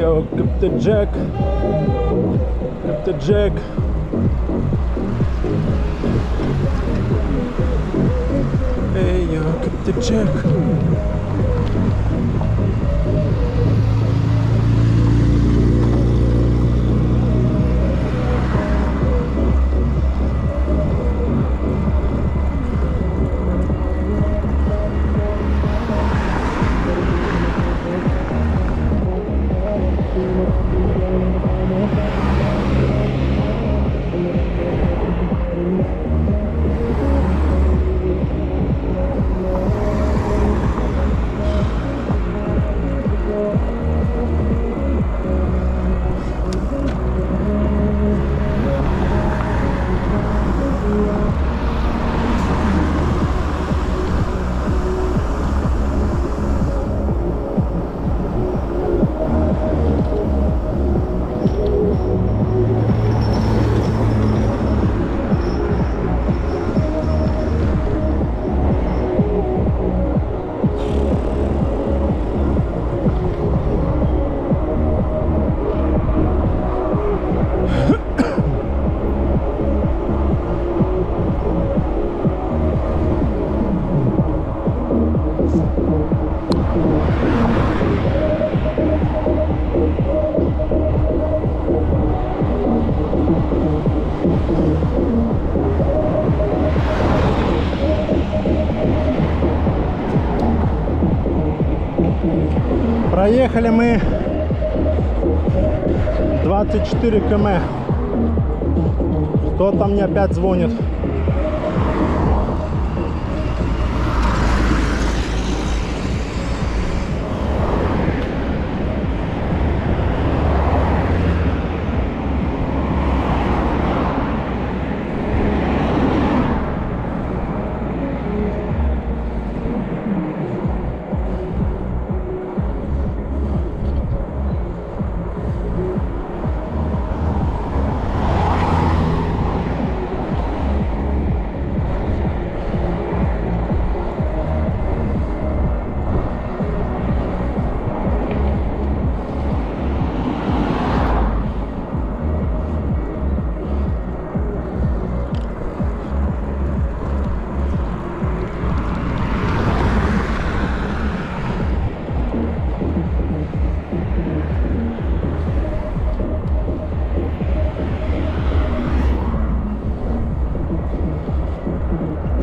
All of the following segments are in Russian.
yo, Captain Jack. Captain Jack. Hey yo, Captain Jack. Проехали мы 24 км. Кто-то мне опять звонит.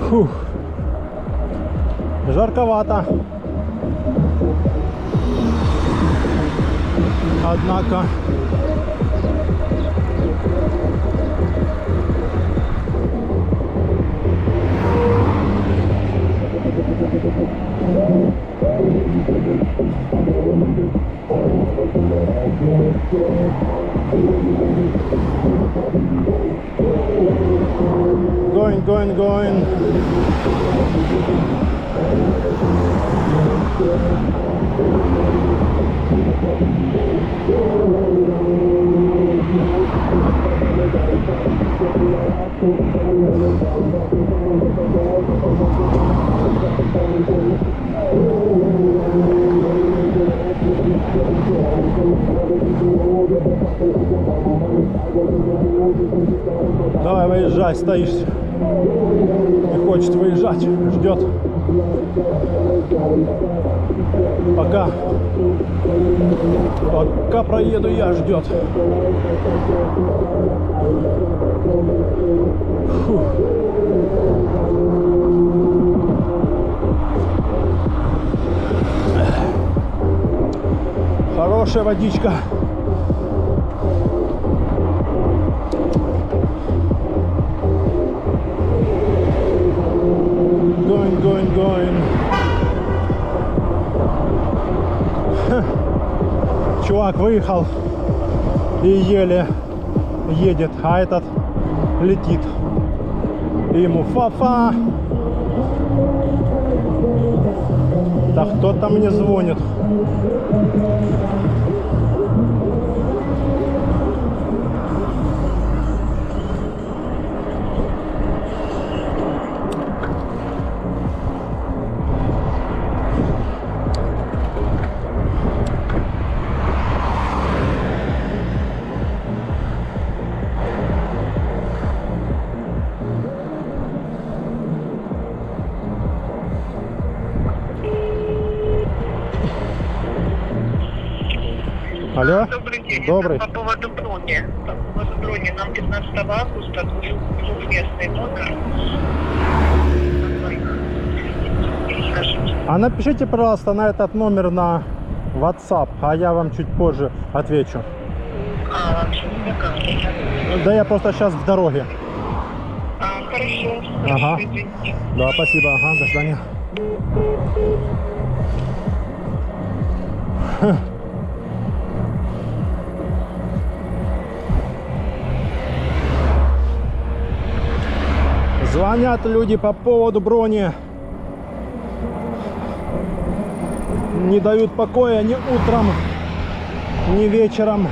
Фух. Жарковато. Однако going. Давай, выезжай, стоишь. Не хочет выезжать, ждет. Пока проеду я, ждет. Фух. Хорошая водичка. Going. Чувак выехал и еле едет, а этот летит. И ему фа-фа. Да кто-то мне звонит. Алло? Добрый день. Добрый. По поводу брони. По поводу брони. Нам 15 августа двухместный номер. А напишите, пожалуйста, на этот номер на WhatsApp, а я вам чуть позже отвечу. А, вообще никак. Да я просто сейчас в дороге. Хорошо. Ага. Извините. Да, спасибо. Ага, до свидания. Звонят люди по поводу брони. Не дают покоя ни утром, ни вечером.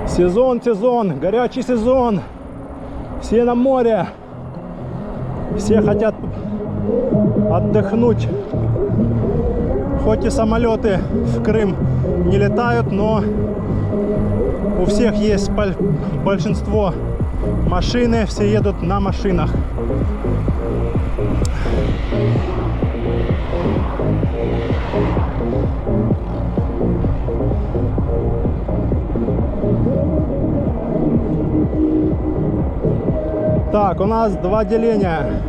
Сезон, горячий сезон. Все на море. Все хотят отдохнуть. Хоть и самолеты в Крым не летают, но у всех есть большинство машины, все едут на машинах. Так, у нас два деления.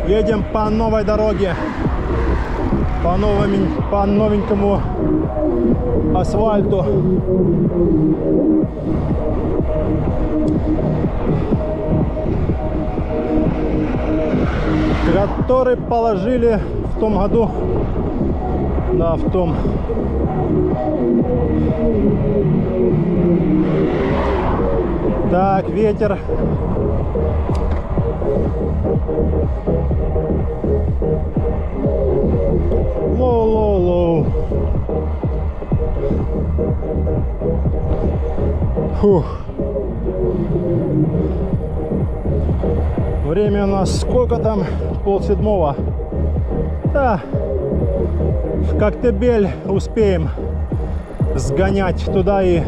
Едем по новой дороге, по новенькому асфальту. Который положили в том году. Да, в том. Так, ветер. Лоу. Фух. Время у нас сколько там? 6:30. Да. В Коктебель успеем сгонять туда и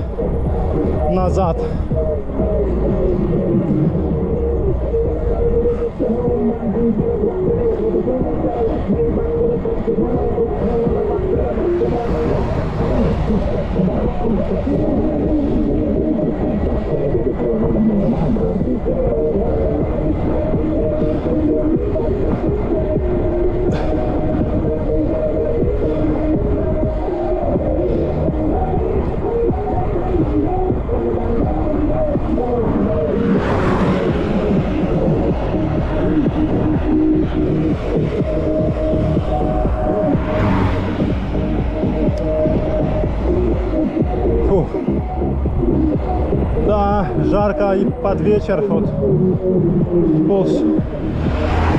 назад. Фух. Да, жарко и под вечер, вот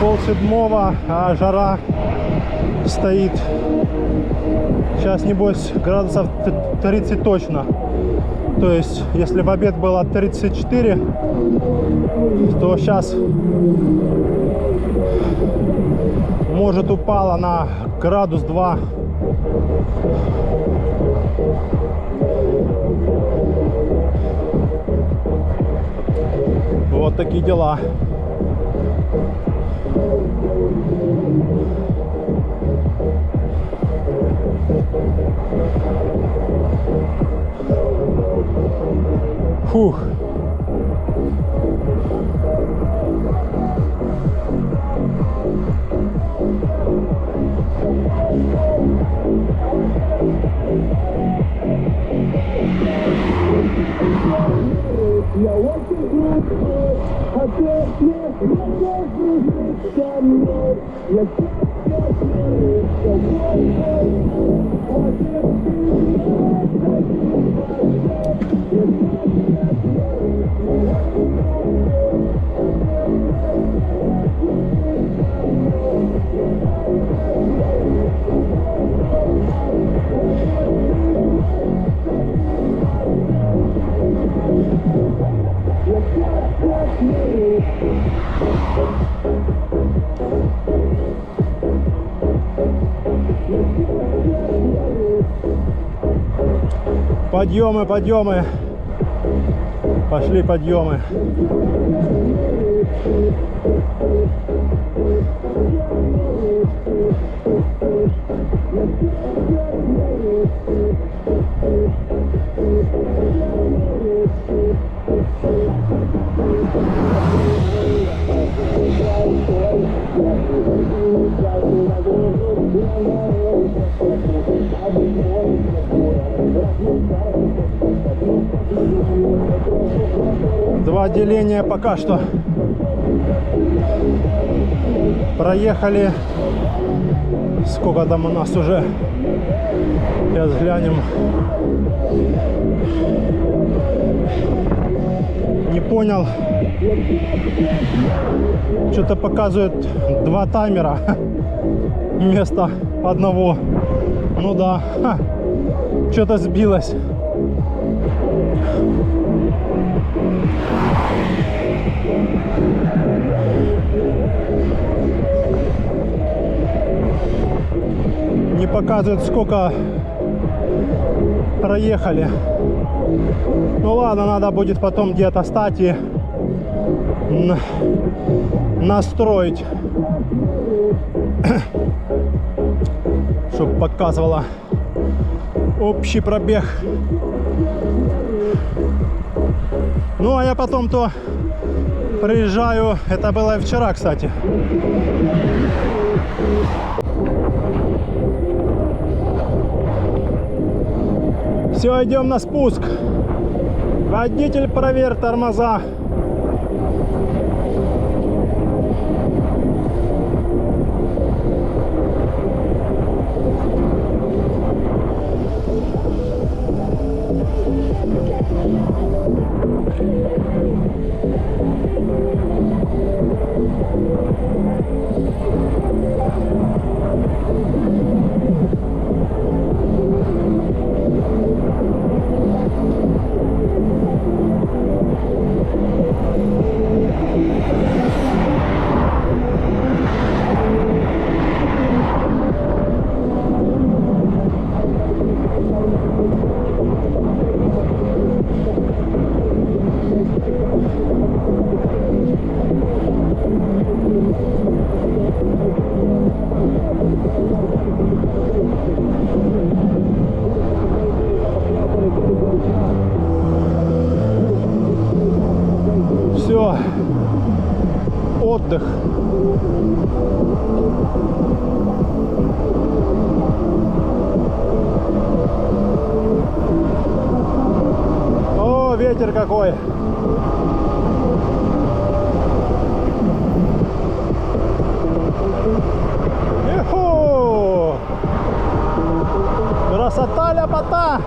полседьмого, а жара стоит. Сейчас, небось, градусов 30 точно. То есть, если в обед было 34, то сейчас, может, упало на градус 2. Вот такие дела. Фух. Я очень крутой, хотел дружить со мной. Я Подъемы. Пошли подъемы. Два деления пока что проехали. Сколько там у нас уже? Сейчас глянем. Не понял. Что-то показывает два таймера вместо одного. Ну да, что-то сбилось. Не показывает, сколько проехали. Ну ладно, надо будет потом где-то стать и настроить, чтобы показывало общий пробег. Ну а я потом то приезжаю, это было и вчера, кстати. Все, идем на спуск. Водитель, проверь тормоза. Все, отдых. О, ветер какой! Иху! Красота, ляпота!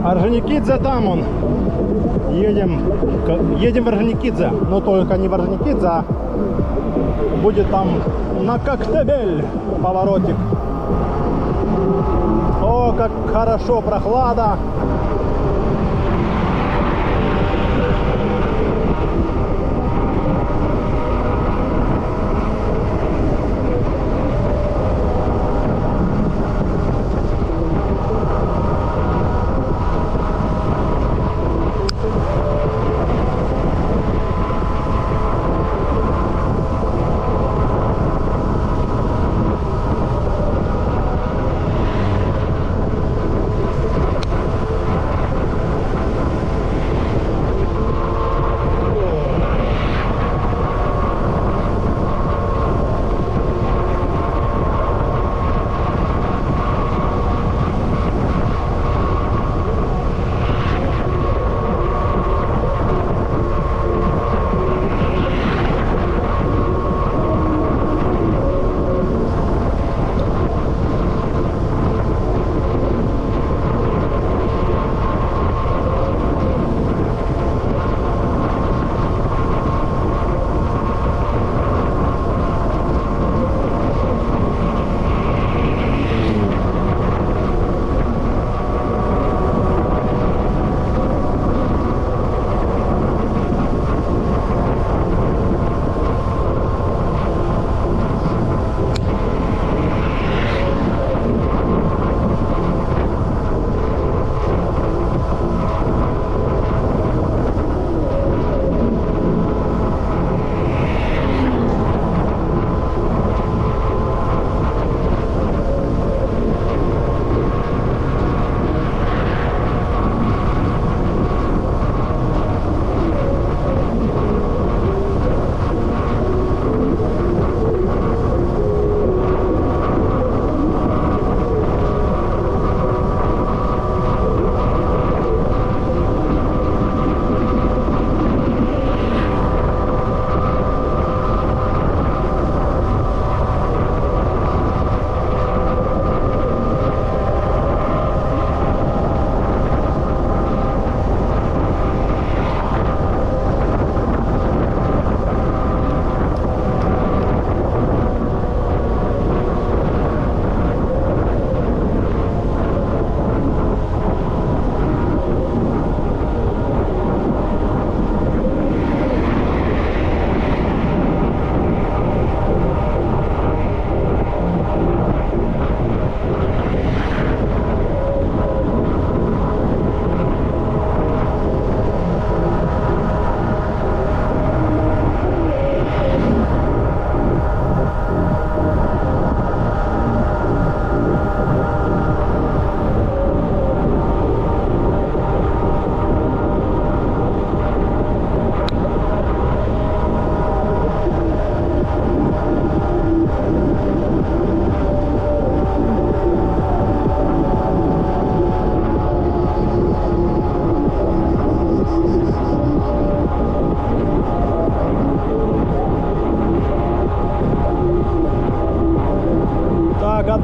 Орджоникидзе там он. Едем в Орджоникидзе. Но только не в Орджоникидзе, а будет там на Коктебель поворотик. О, как хорошо, прохлада.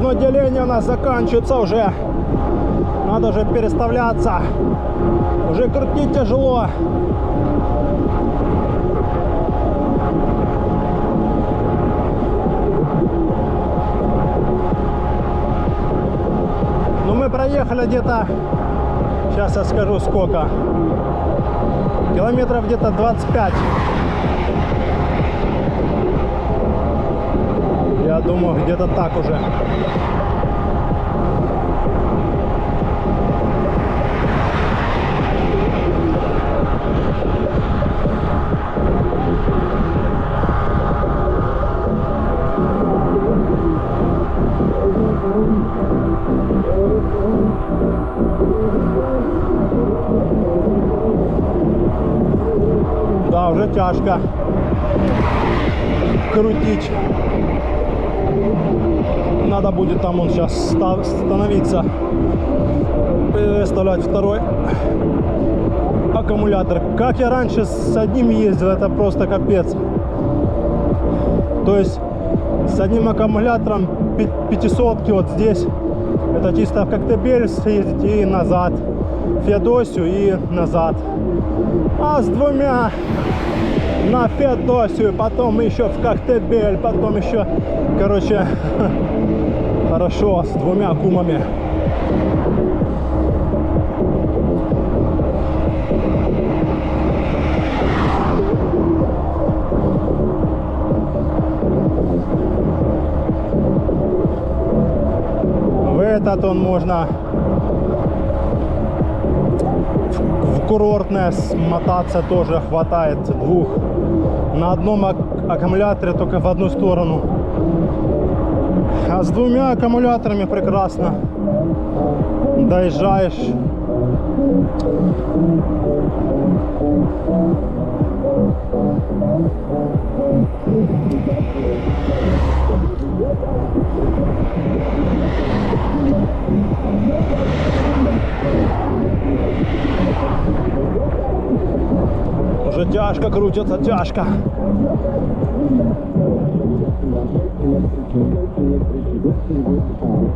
одно деление у нас заканчивается уже. Надо уже переставляться. Уже крутить тяжело. Ну мы проехали где-то, сейчас я скажу сколько, километров где-то 25. Я думаю, где-то так уже. Да, уже тяжко крутить. Надо будет там он сейчас становиться, переставлять второй аккумулятор. Как я раньше с одним ездил, это просто капец. То есть с одним аккумулятором 500 вот здесь, это чисто в Коктебель съездить и назад, в Феодосию и назад. А с двумя на Феодосию, потом еще в Коктебель, потом еще, короче, хорошо, с двумя кумами. В этот он можно в курортное смотаться тоже хватает двух. На одном аккумуляторе только в одну сторону. А с двумя аккумуляторами прекрасно доезжаешь. Уже тяжко крутится, тяжко.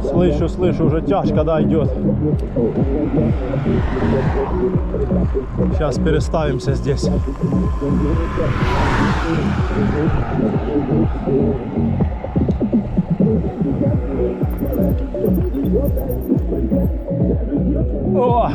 Слышу, уже тяжко, да, идет. Сейчас переставимся здесь. О!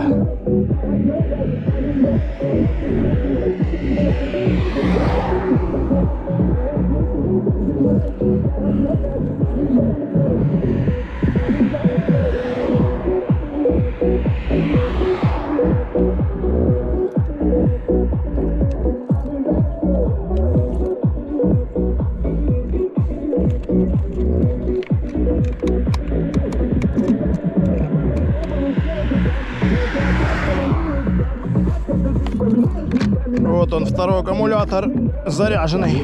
Вот он, второй аккумулятор заряженный.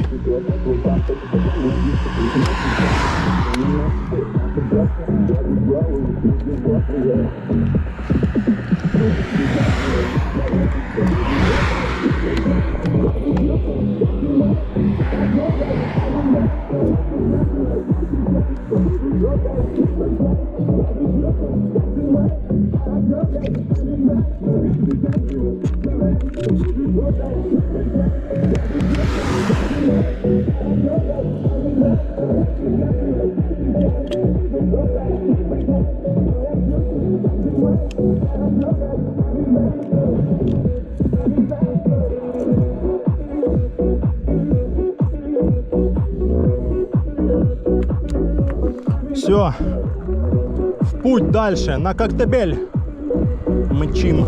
Все, в путь дальше, на Коктебель мчим.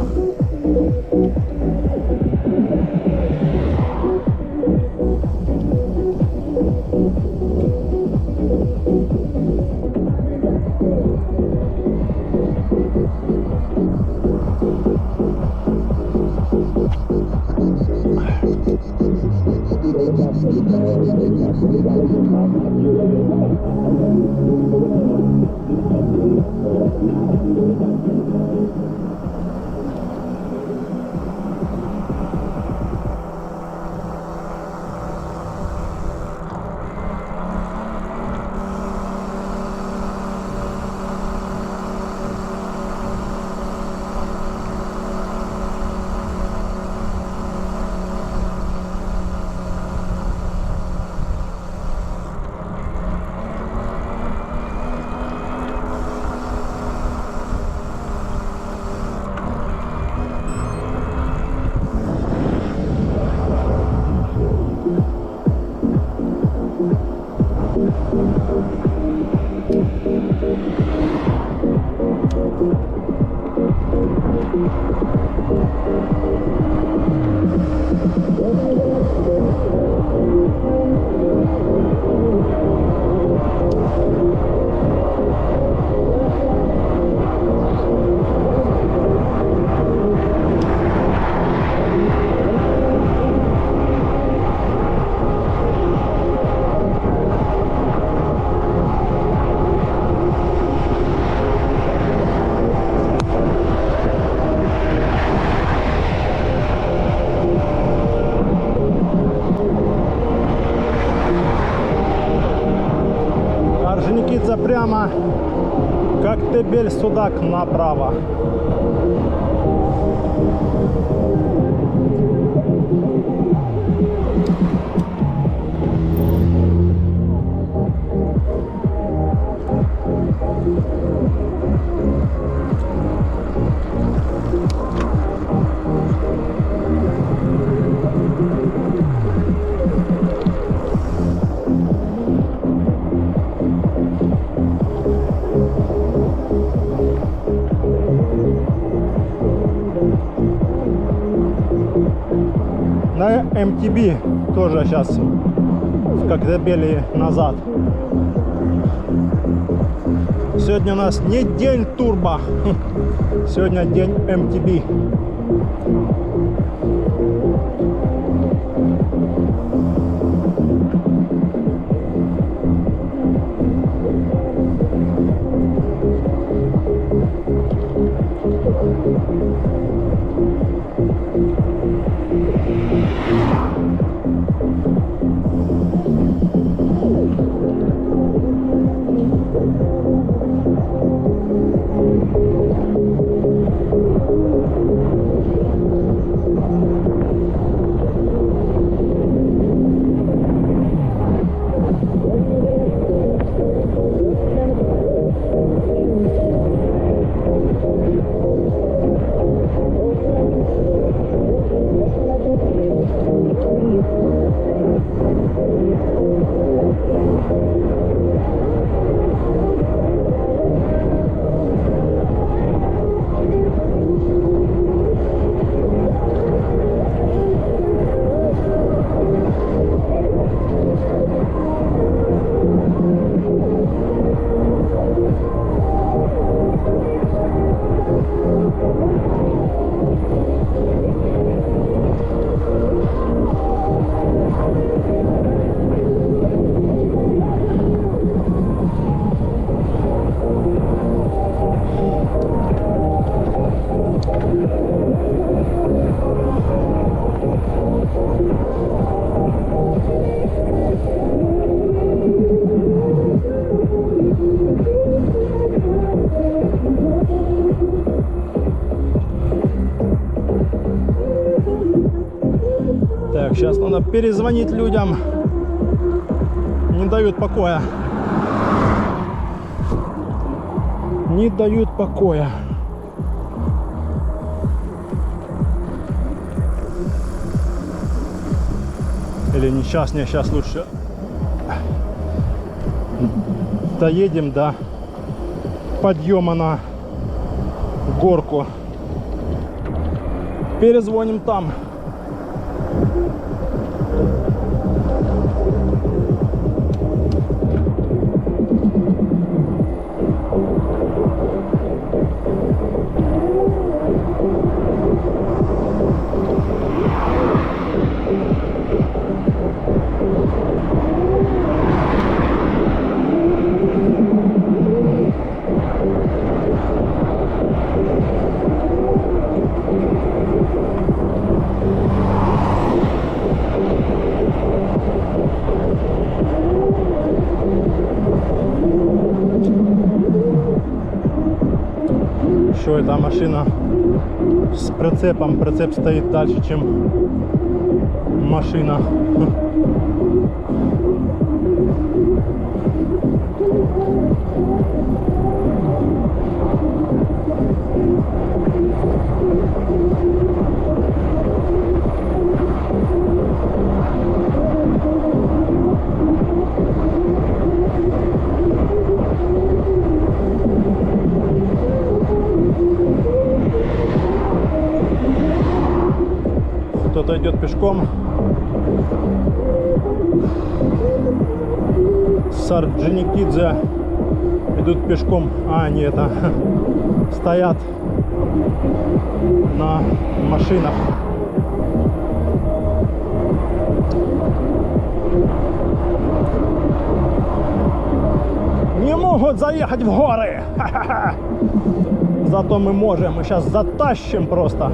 Орджоникидзе прямо, Коктебель, Судак направо. На МТБ тоже сейчас в Коктебеле назад. Сегодня у нас не день турбо, сегодня день МТБ. Так, сейчас надо перезвонить людям. Не дают покоя. Не дают покоя. Или не сейчас, не сейчас лучше доедем до подъема на горку. Перезвоним там. Еще эта машина с прицепом. Прицеп стоит дальше, чем машина. Кто-то идет пешком. С Орджоникидзе идут пешком. А, нет, это стоят на машинах. Не могут заехать в горы. Ха-ха-ха. Зато мы можем. Мы сейчас затащим просто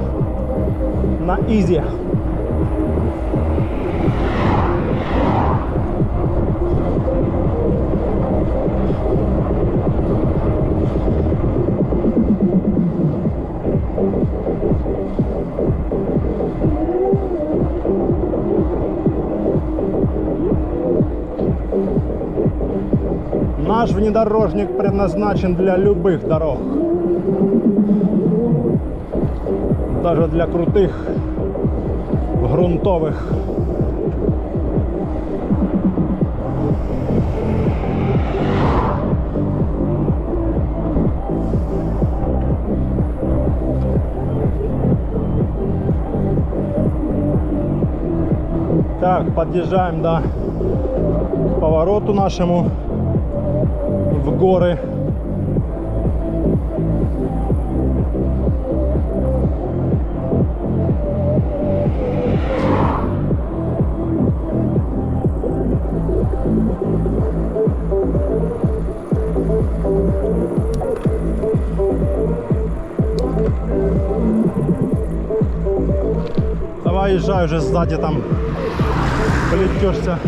на изи. Наш внедорожник предназначен для любых дорог. Даже для крутых, грунтовых. Так, подъезжаем, да, к повороту нашему в горы. Давай езжай уже сзади, там плетешься.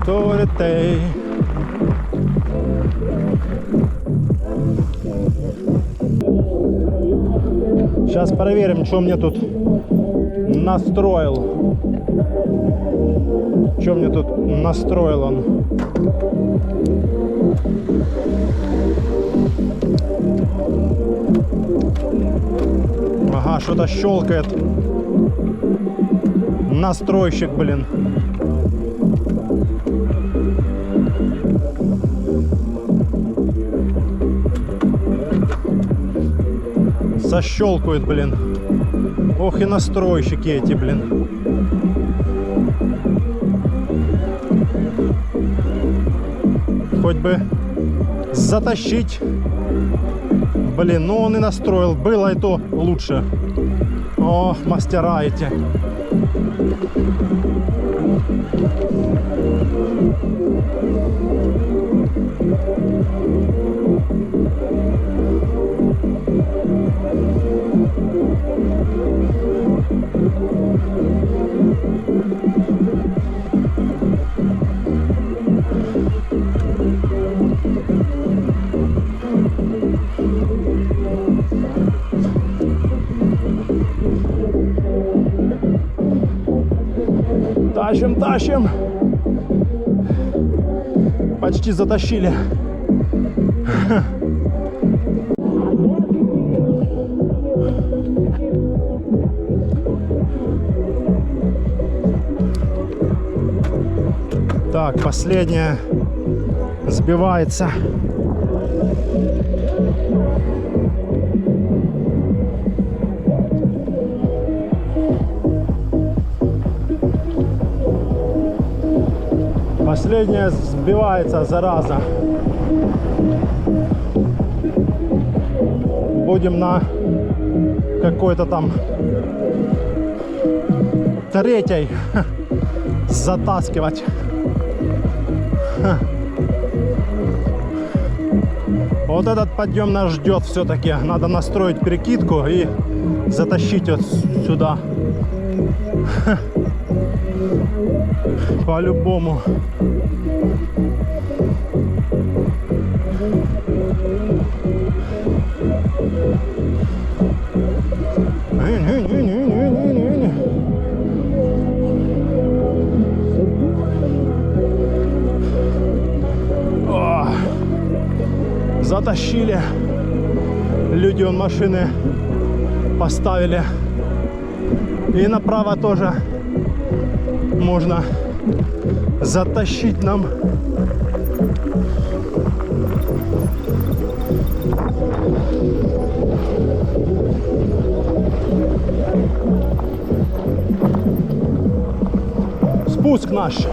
Торитей. Сейчас проверим, что мне тут настроил. Что мне тут настроил он. Ага, что-то щелкает. Настройщик, блин. Защелкают, блин. Ох и настройщики эти, блин. Хоть бы затащить. Блин, ну он и настроил. Было и то лучше. Ох, мастера эти. Тащим, тащим. Почти затащили. Так, последняя сбивается. Последняя сбивается, зараза. Будем на какой-то там третьей затаскивать. Вот этот подъем нас ждет все-таки. Надо настроить перекидку и затащить вот сюда. По-любому. О, затащили. Люди вон машины поставили. И направо тоже можно затащить нам. Спуск наш.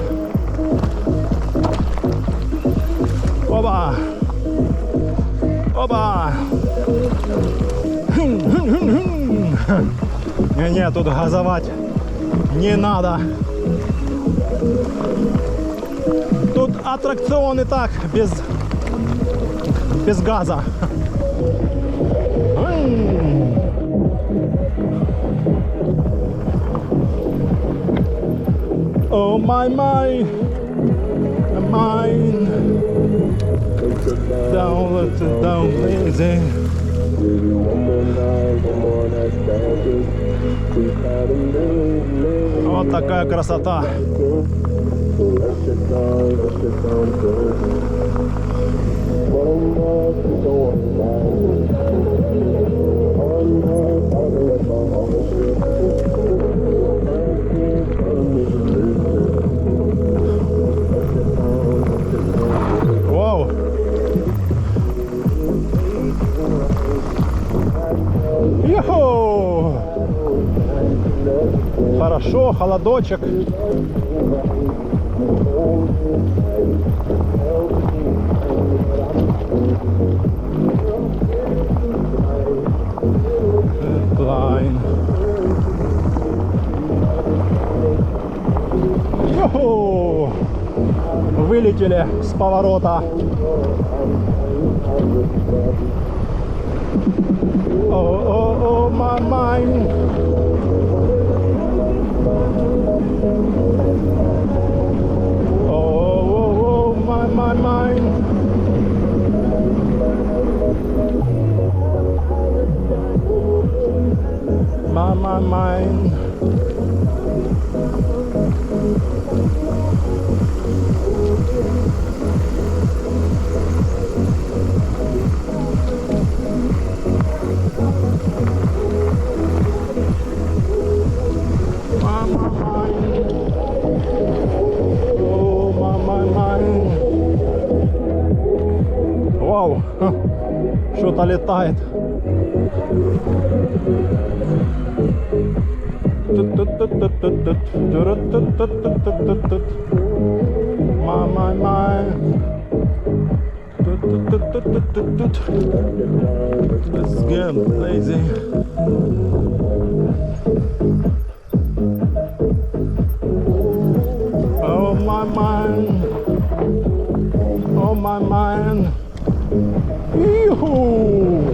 Оба. Оба. Не, тут газовать не надо. Тут аттракцион и так без газа. Oh my, mine. Down, let's down, easy. Вот такая красота. Вау! Йоху! Хорошо, холодочек. Line. Йоху! Вылетели с поворота. О, my mind. Oh, my mind. My mind. Вау, что-то летает. Let's get lazy. Oh my mind. Oh my mind. Yoo-hoo!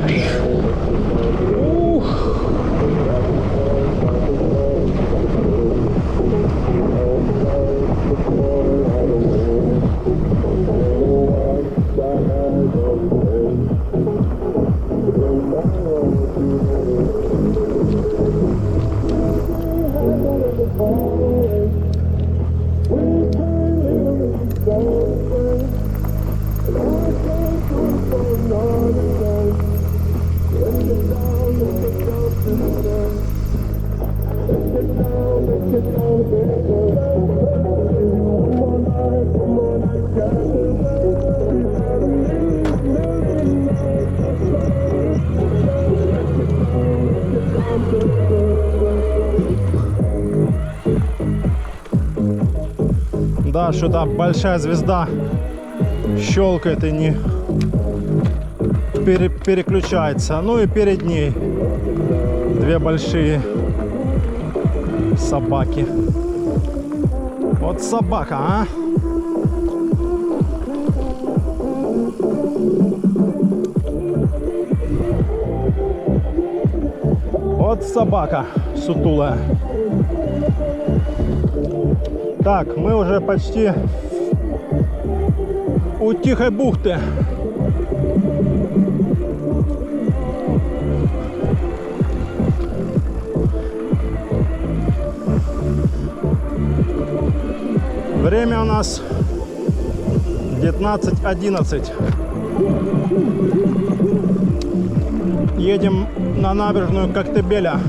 Да, что-то большая звезда щелкает и не переключается. Ну и перед ней две большие собаки. Вот собака, а? Вот собака сутулая. Так, мы уже почти у Тихой бухты. Время у нас 19:11. Едем на набережную Коктебеля.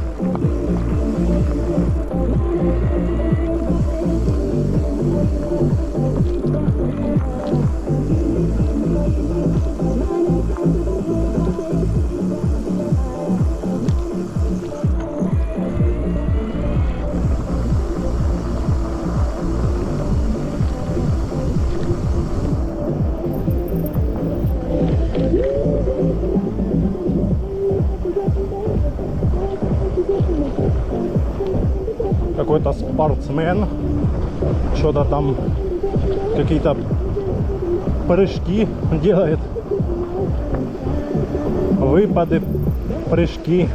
Какой-то спортсмен, что-то там, какие-то прыжки делает, выпады, прыжки.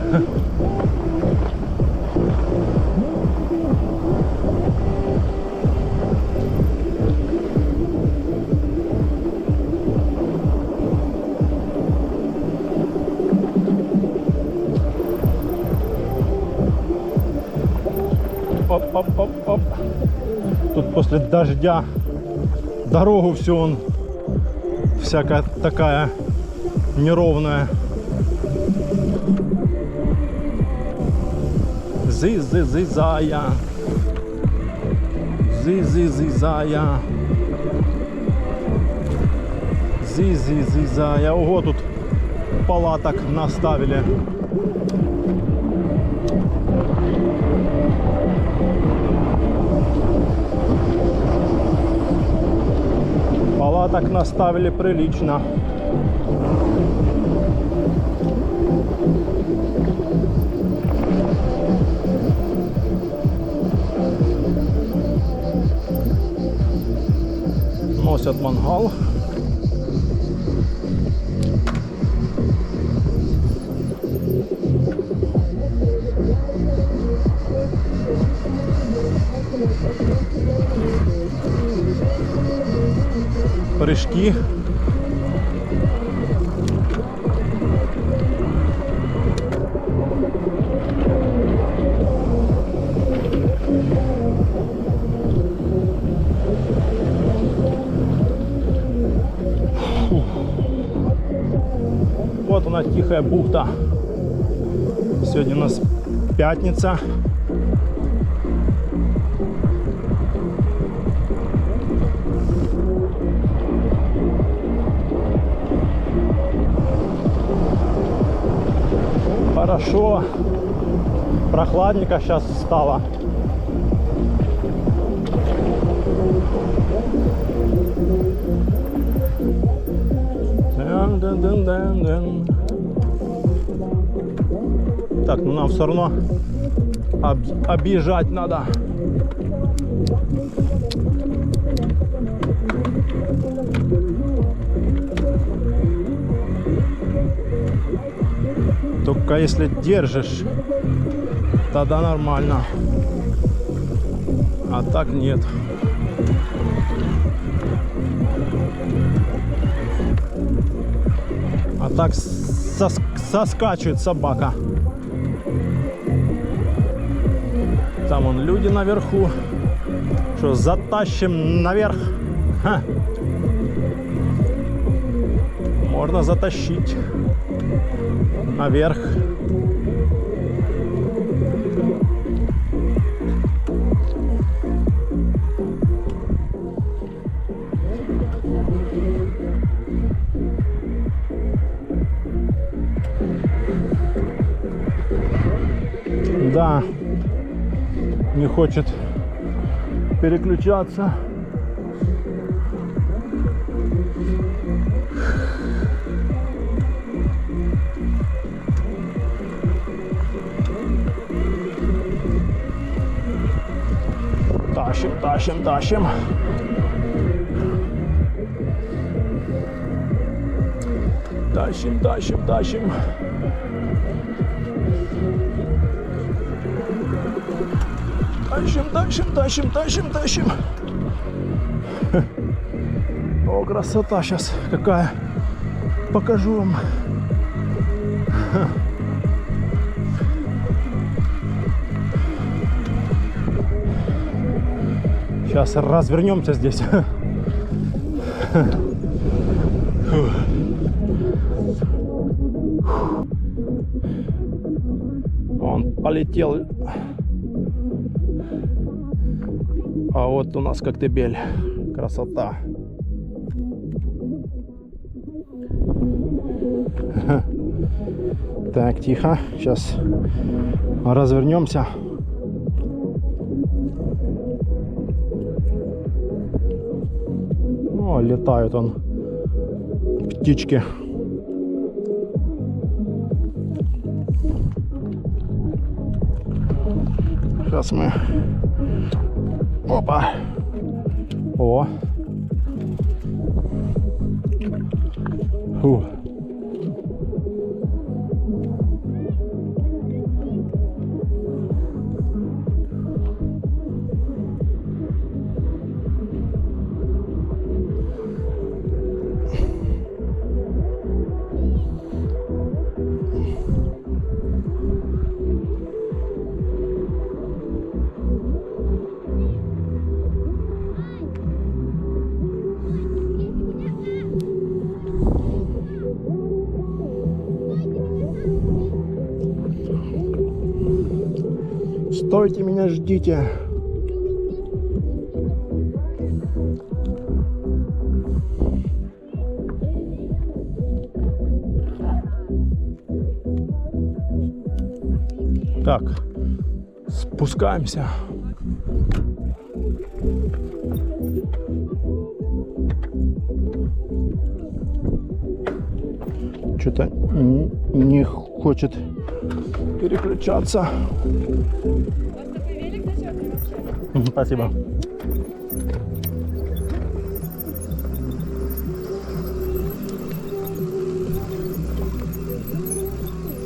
Оп. Тут после дождя дорогу все он всякая такая неровная. Зы-зы-зы-зая. Зы-зы-зы-зая. Зы-зы-зы-зая. Ого, тут палаток наставили. Палаток наставили прилично. Носят мангал. Прыжки. Вот она, тихая бухта. Сегодня у нас пятница. Хорошо. Прохладненько сейчас стало. Так, ну нам все равно объезжать надо. Только если держишь, тогда нормально. А так нет. А так соскачивает собака. Там вон люди наверху. Что, затащим наверх? Ха. Можно затащить наверх. Да, не хочет переключаться. Тащим. Тащим. О, красота сейчас какая. Покажу вам. Сейчас развернемся здесь. Он полетел. А вот у нас Коктебель. Красота. Так, тихо. Сейчас развернемся. О, летают он. Птички. Сейчас мы... Опа! О! Фу. Стойте, меня ждите. Так, спускаемся. Что-то не хочет переключаться. Спасибо.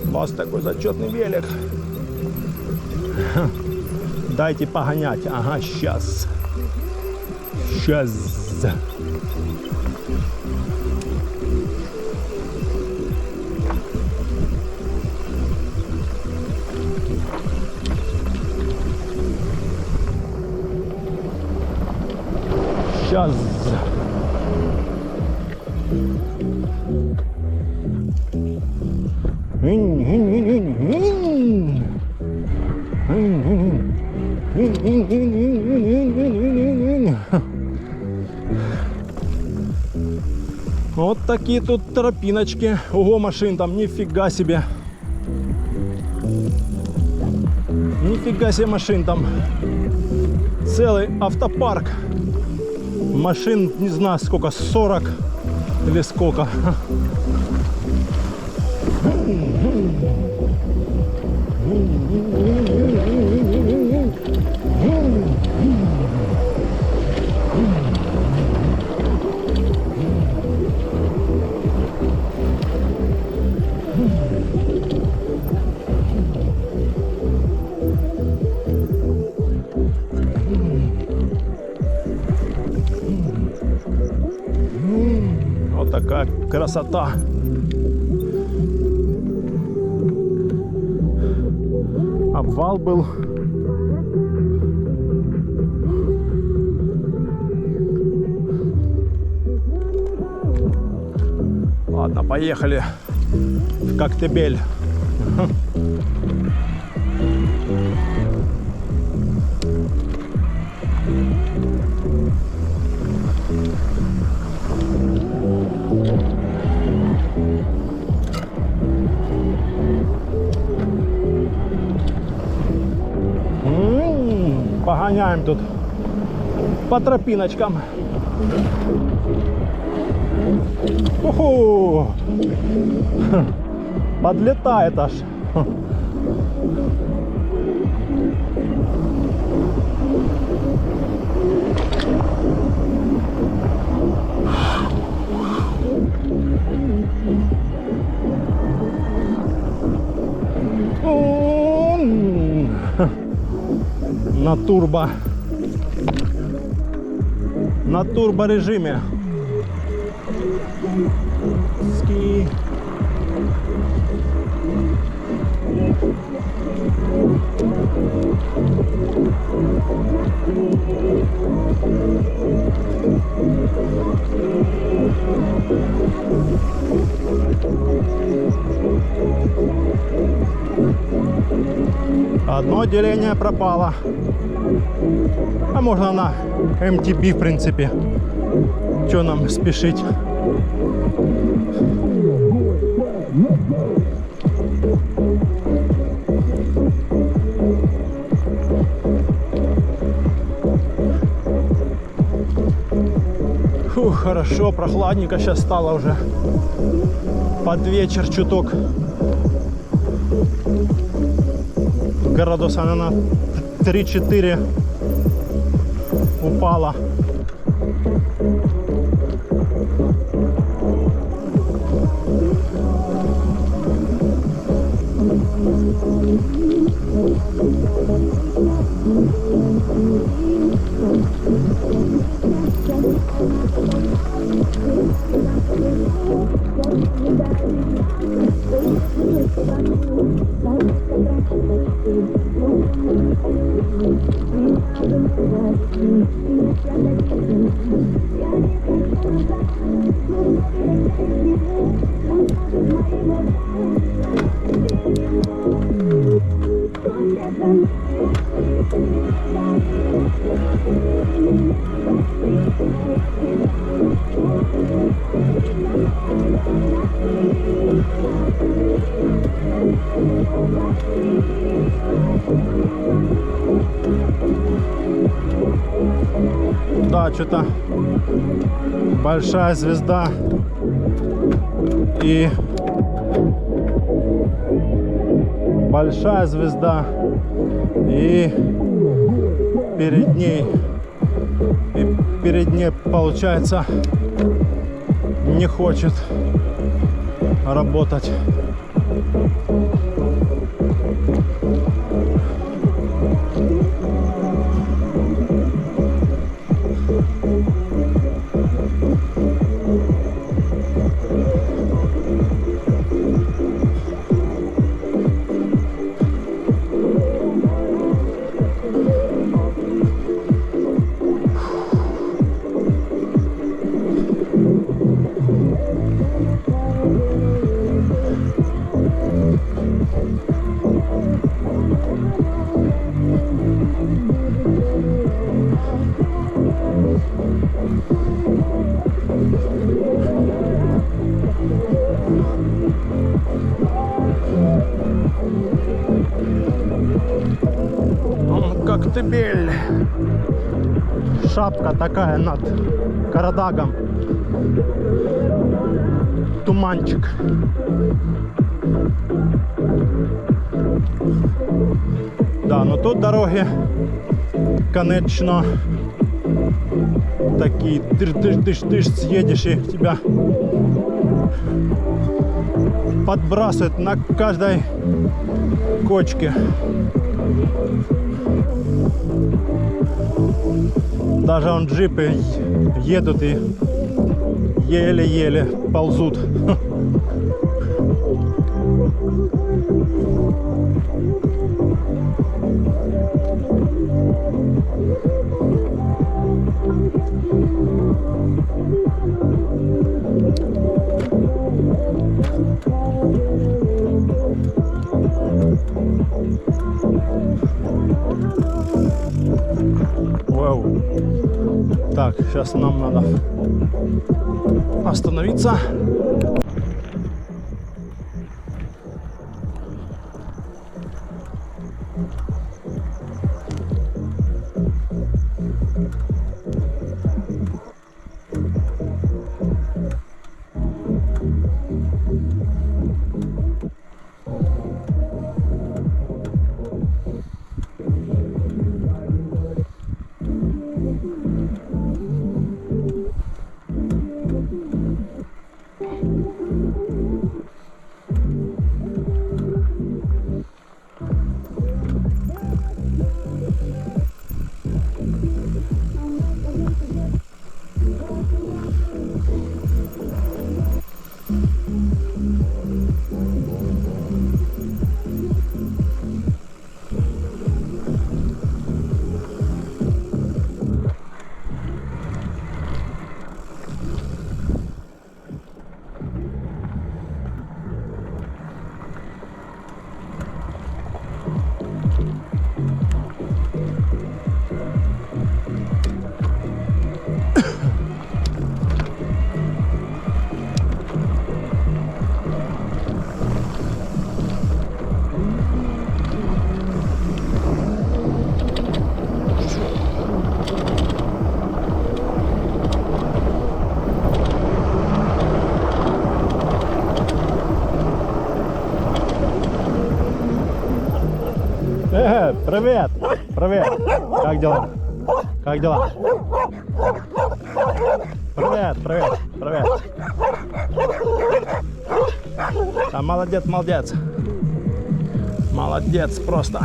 У вас такой зачетный велик. Дайте погонять. Ага, сейчас. Сейчас. Сейчас. Вот такие тут тропиночки. Ого, машин там, нифига себе. Нифига себе машин там. Целый автопарк. Машин, не знаю сколько, 40 или сколько. Вот такая красота. Обвал был. Ладно, поехали в Коктебель. Погоняем тут по тропиночкам. Уху! Подлетает аж. На турбо режиме. Ски. Одно деление пропало. А можно на MTB, в принципе. Что нам спешить? Фух, хорошо, прохладненько сейчас стало уже. Под вечер чуток. Градуса на 3-4 упала. Да, что-то большая звезда и большая звезда и перед ней получается не хочет работать. Коктебель. Шапка такая над Карадагом. Туманчик. Да, но тут дороги, конечно, такие тыш-тыш-тыш, съедешь и тебя подбрасывают на каждой кочке. Даже он джипы едут и еле-еле ползут. Вау. Так, сейчас нам надо остановиться. Привет! Привет! Как дела? Как дела? Привет, привет, привет! А, молодец, молодец! Молодец просто!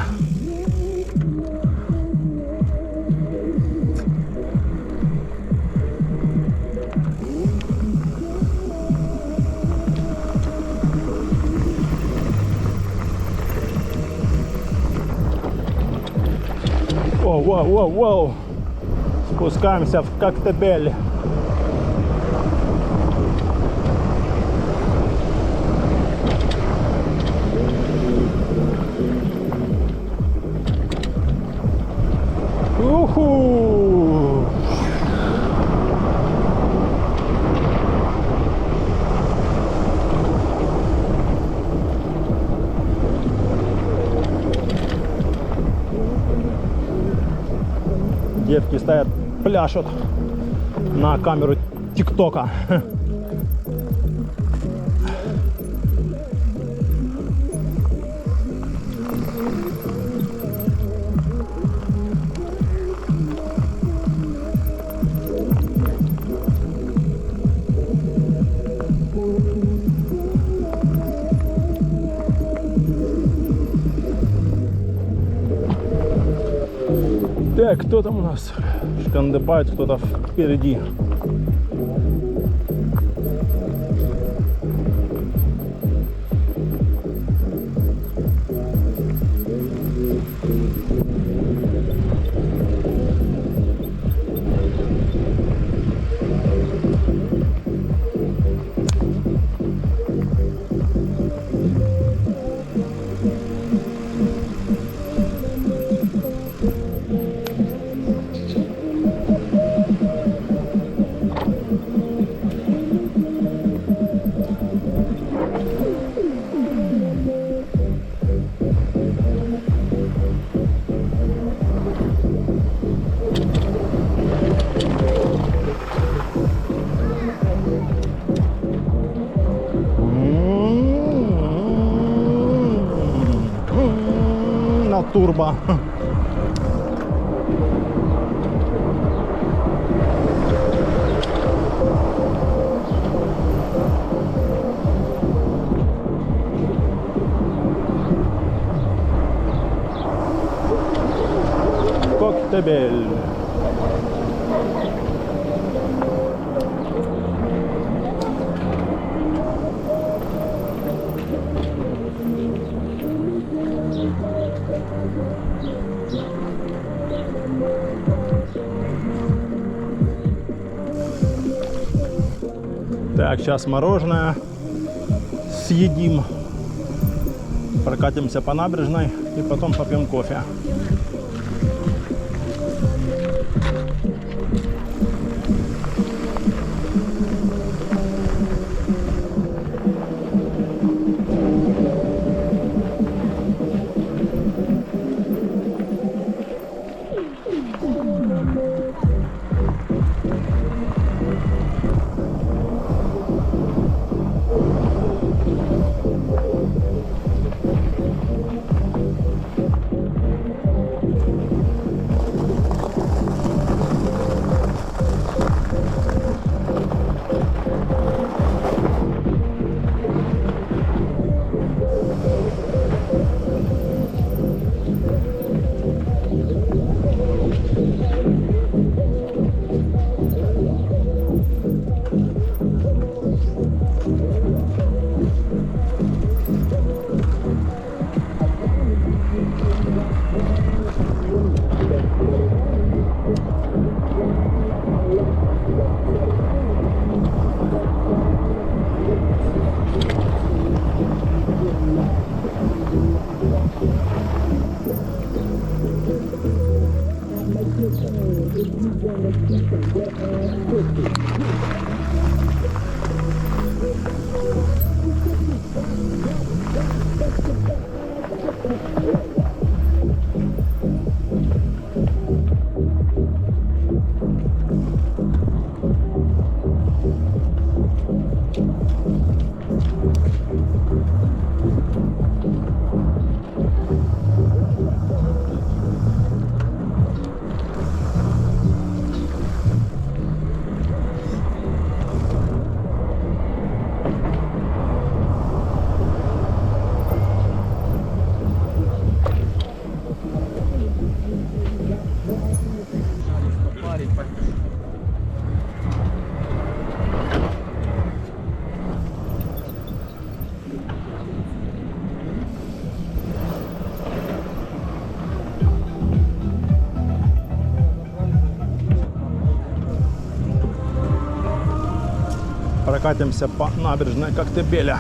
Воу-воу-воу-воу! Спускаемся в Коктебель. Девки стоят, пляшут на камеру ТикТока. Так, кто там у нас шкандыбает, кто-то впереди. На турбо. Коктебель. Так, сейчас мороженое съедим, прокатимся по набережной и потом попьем кофе. Прокатимся по набережной Коктебеля.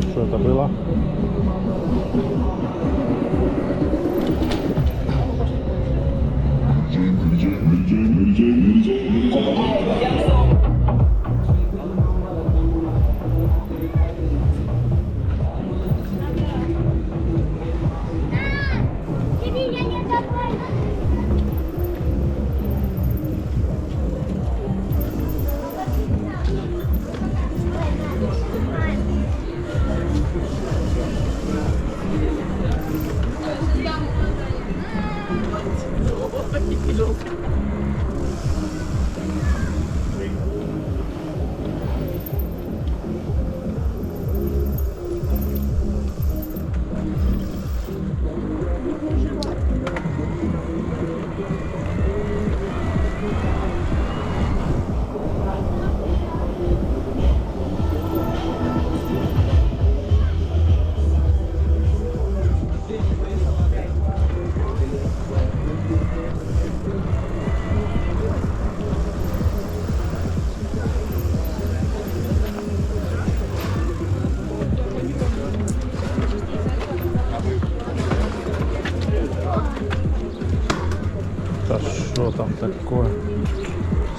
Ой, что это было? Да что там такое?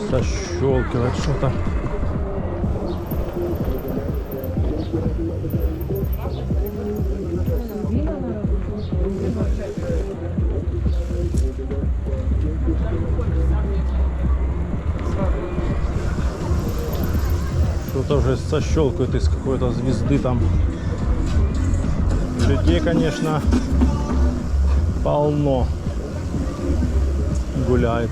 Сощелкивает что-то. Что-то уже сощелкивает из какой-то звезды там. Людей, конечно, полно гуляет.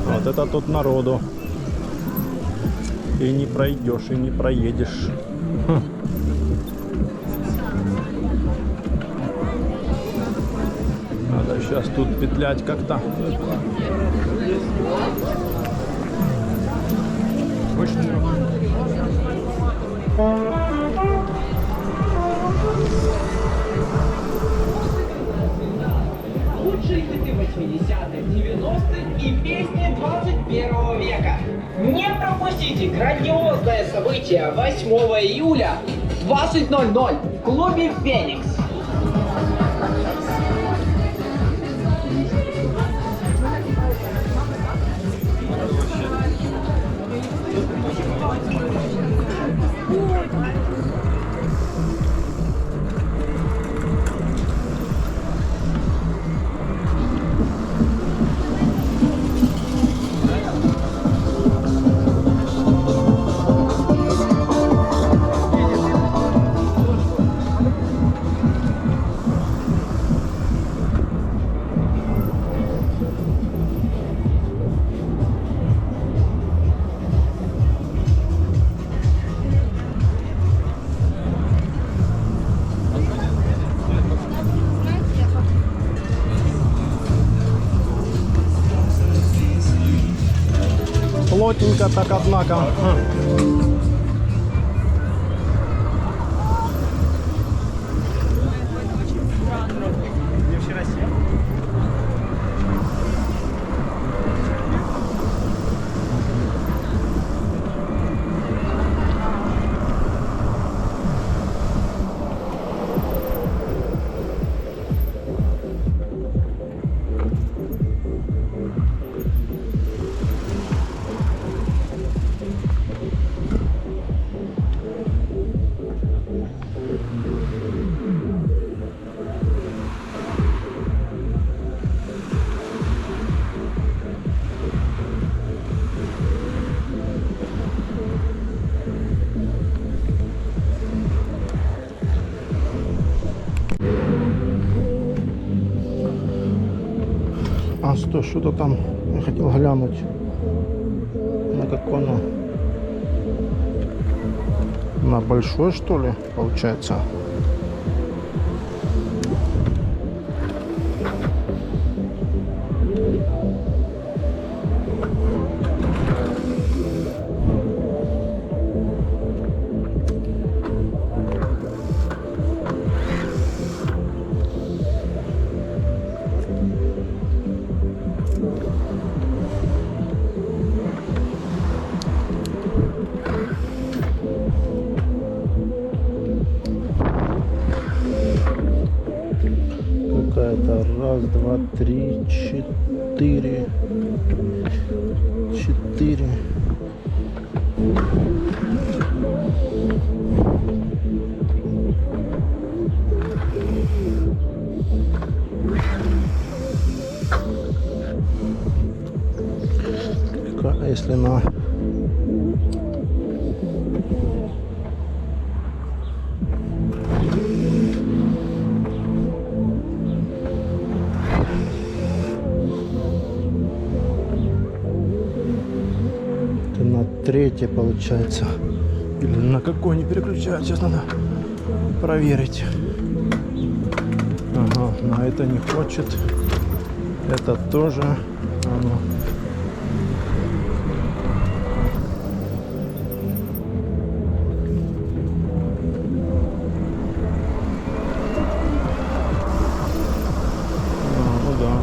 Вот это тут народу. И не пройдешь, и не проедешь. Надо сейчас тут петлять как-то. Лучшие хиты 80-х, 90-х и песни 21 века. Не пропустите грандиозное событие 8 июля в 20:00 в клубе «Феникс». Плотненько так, однако. А что-то там я хотел глянуть, на какой оно, на большой, что ли, получается. Какая-то раз, два, три, четыре. А если на третье получается, или на какой не переключают, сейчас надо проверить. Ага, на это не хочет, это тоже. Ага. Ну да.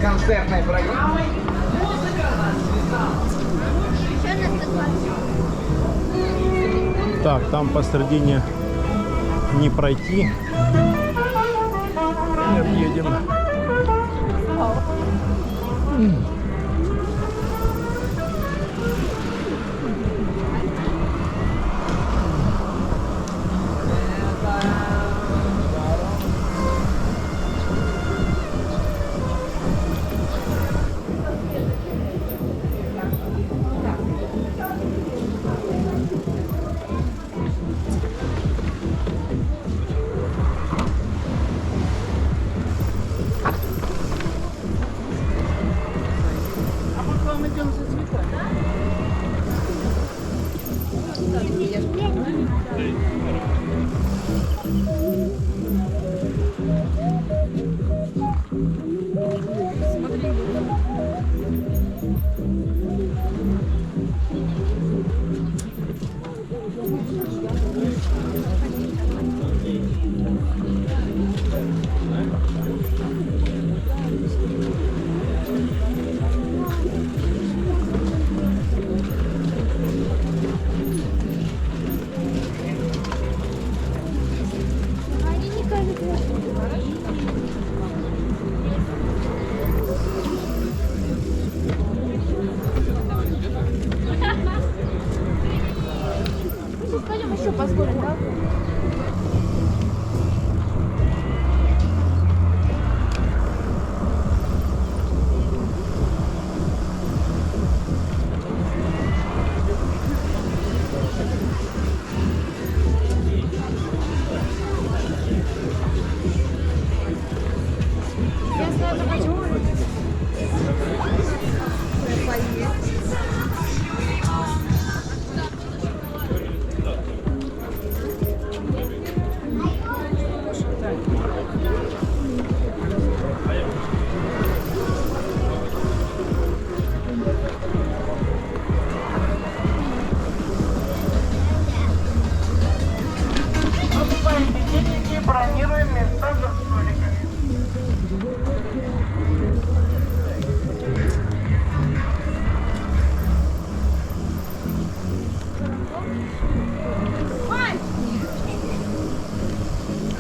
Концертной программой «Музыка нас связала». Так, там посередине не пройти. И объедем.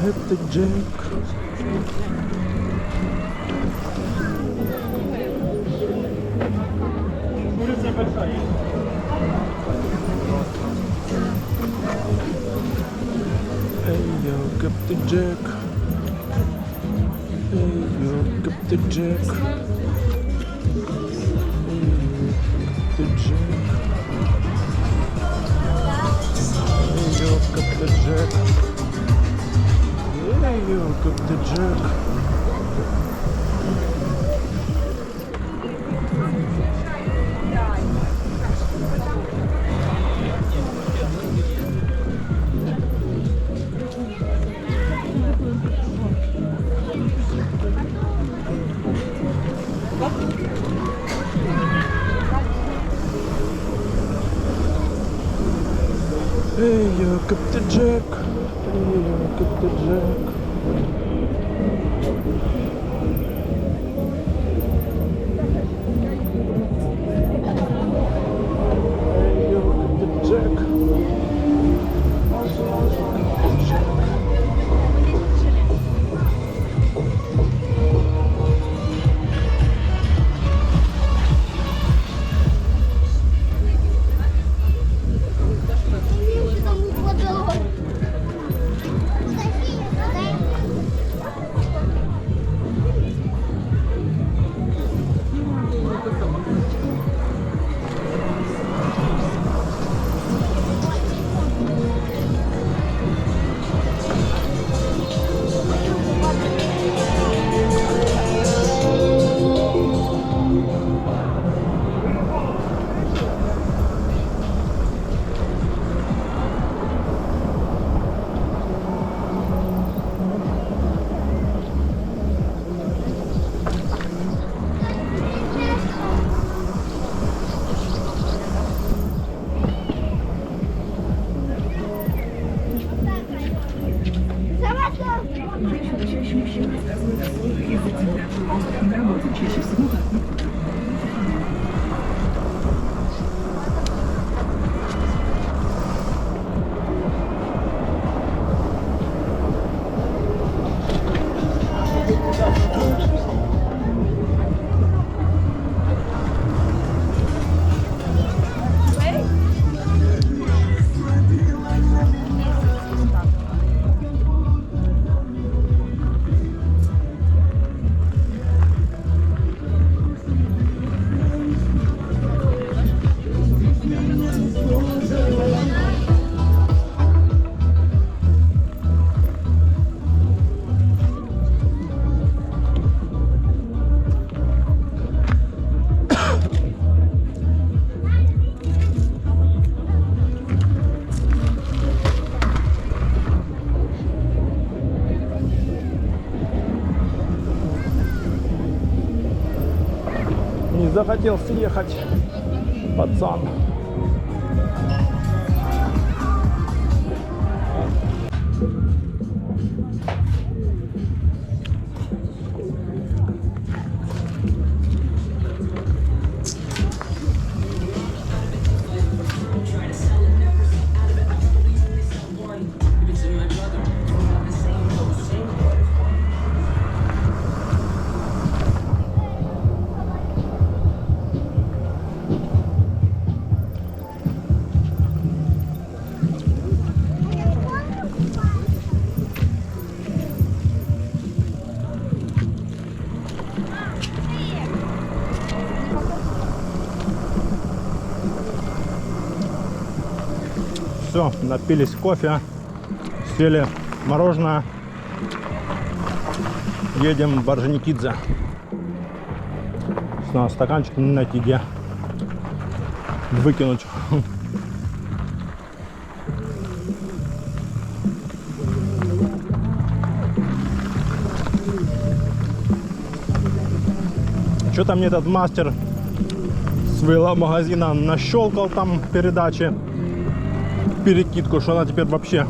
Это Джек. Улица большая. Hey yo, Captain Jack. Hey yo, Captain Jack. Hey yo, Captain Jack. Hey yo, Captain Jack. Hey yo, Captain Jack. Hey yo, Captain Jack. Hey yo, Captain Jack. Hey yo, Captain Jack. Чаще мужчины рассказывают о ссорах из-за температуры. На работе чаще всего так. Не захотел съехать, пацан. Все, напились кофе, съели мороженое, едем в Орджоникидзе. Надо стаканчик не найти где выкинуть. Что-то мне этот мастер с веломагазина нащелкал там передачи, перекидку, что она теперь вообще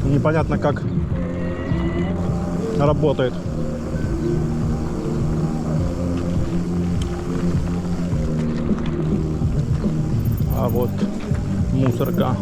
непонятно как работает. А вот мусорка.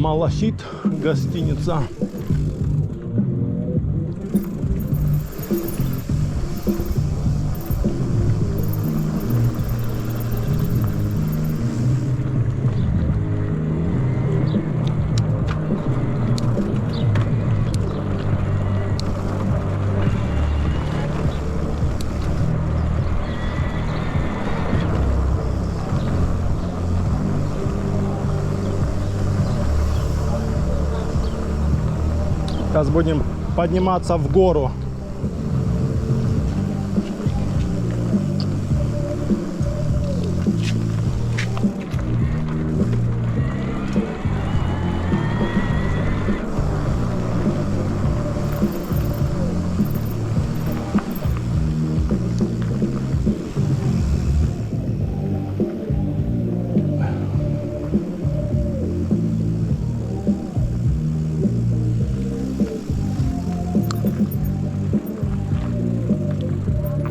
Малахит гостиница. Сейчас будем подниматься в гору.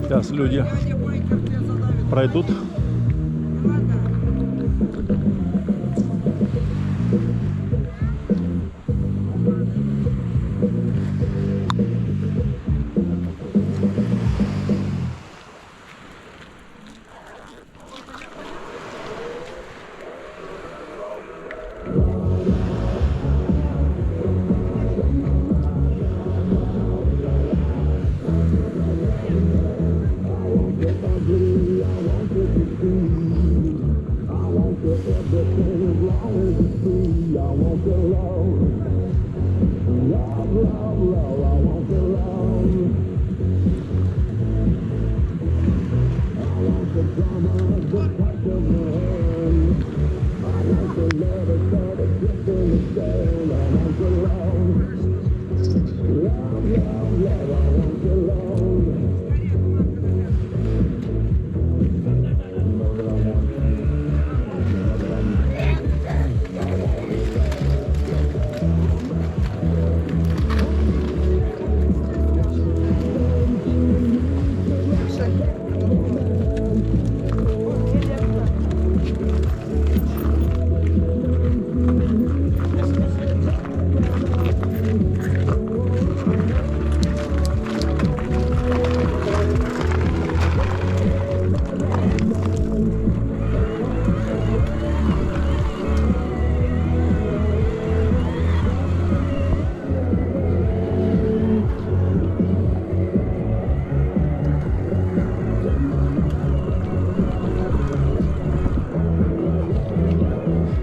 Сейчас люди пройдут.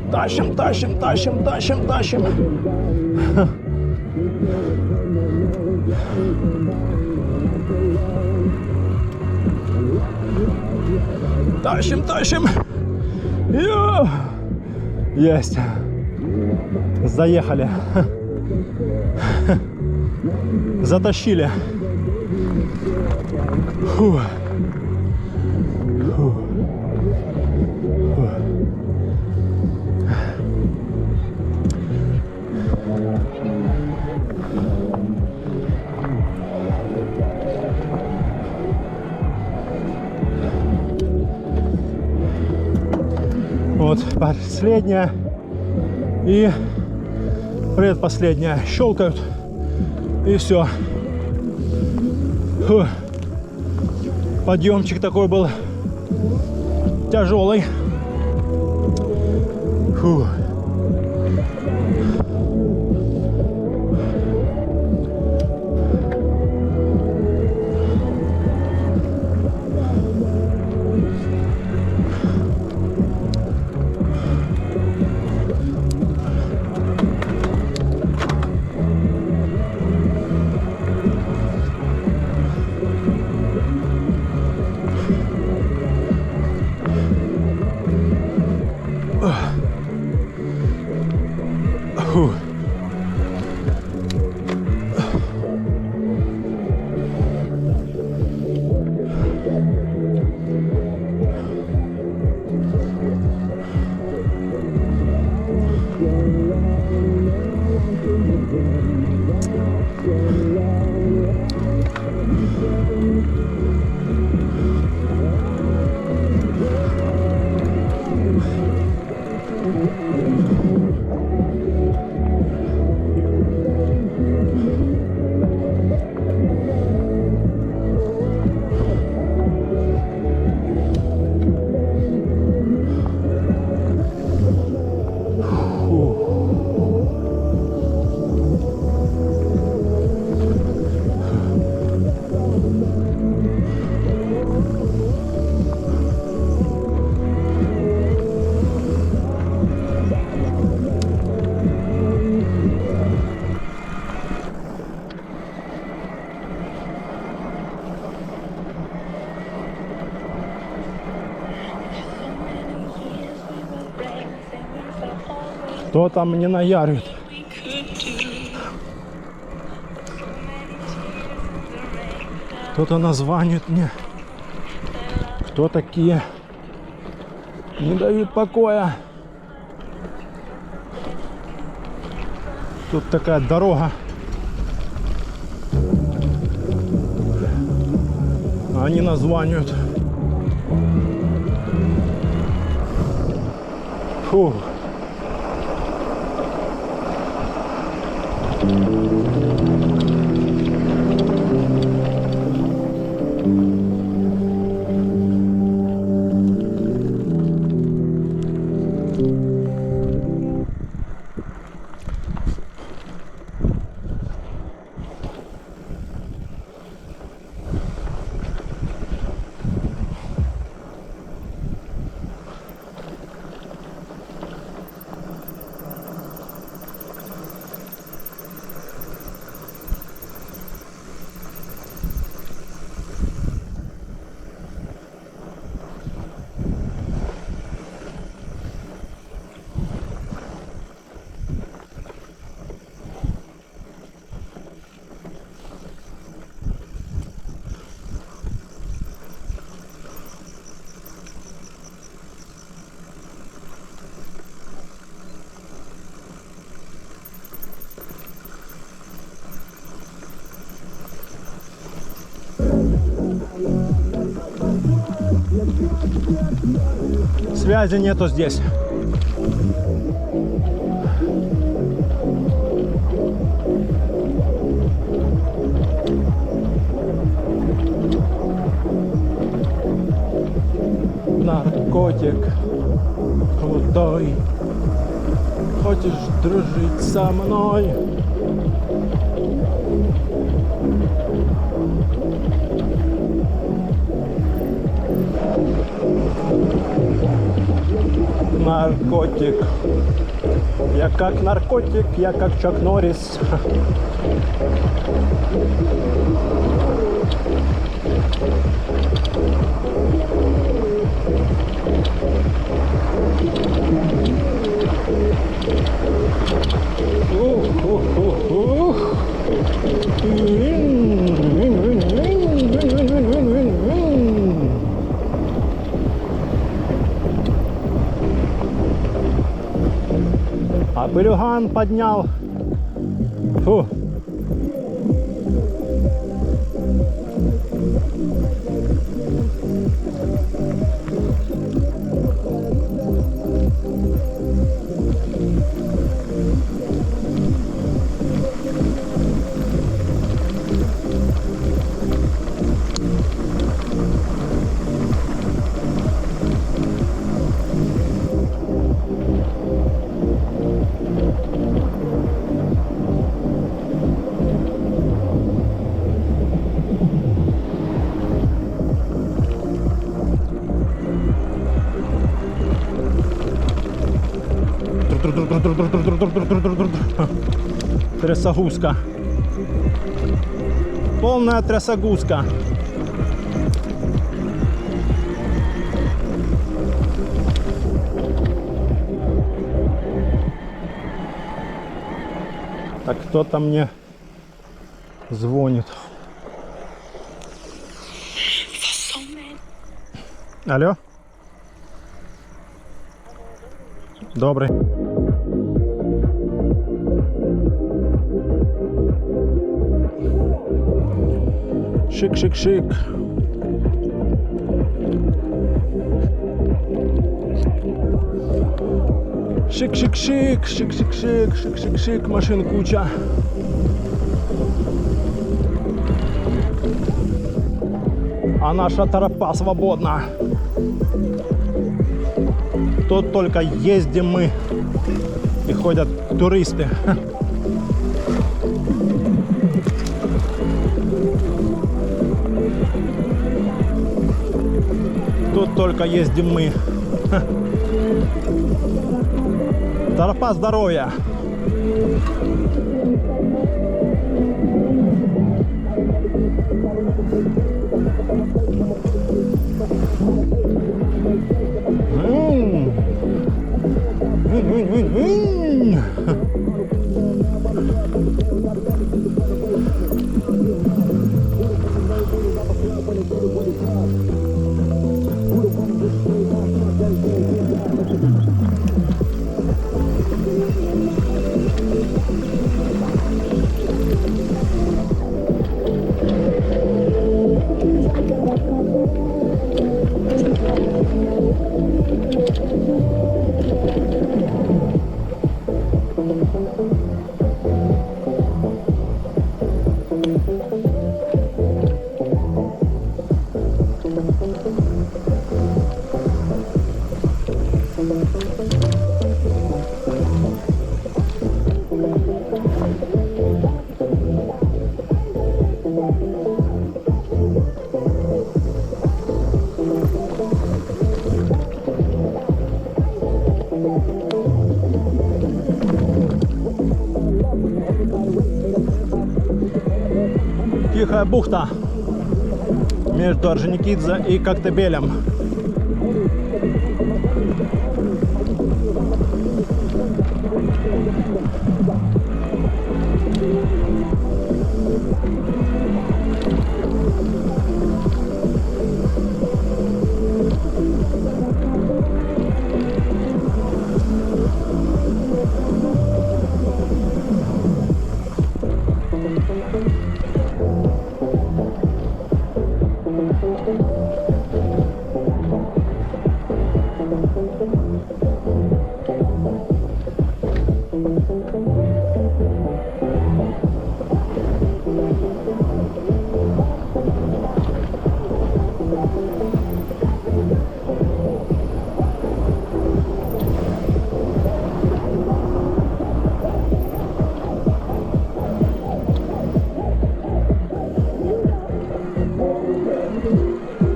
Тащим, тащим, тащим, тащим, тащим. Тащим, тащим. Есть. Заехали. Затащили. Фух. Фух. Фух. Вот последняя и предпоследняя. Щелкают и все. Фу. Подъемчик такой был тяжелый. Фу. Фу. Кто там мне наярит? Кто-то названивает мне. Кто такие? Не дают покоя. Тут такая дорога. Они названивают. Фух. Связи нету здесь. Наркотик крутой. Хочешь дружить со мной? Наркотик. Я как наркотик, я как Чак Норрис. А пылюган поднял. Фу. Трясогузка. Полная трясогузка. Так, кто-то мне звонит. Алло? Добрый. Шик-шик-шик. Шик-шик-шик, шик-шик-шик, шик-шик-шик, машин куча. А наша тропа свободна. Тут только ездим мы и ходят туристы. Тут только ездим мы. Тропа здоровья. Бунь. Тихая бухта между Орджоникидзе и Коктебелем.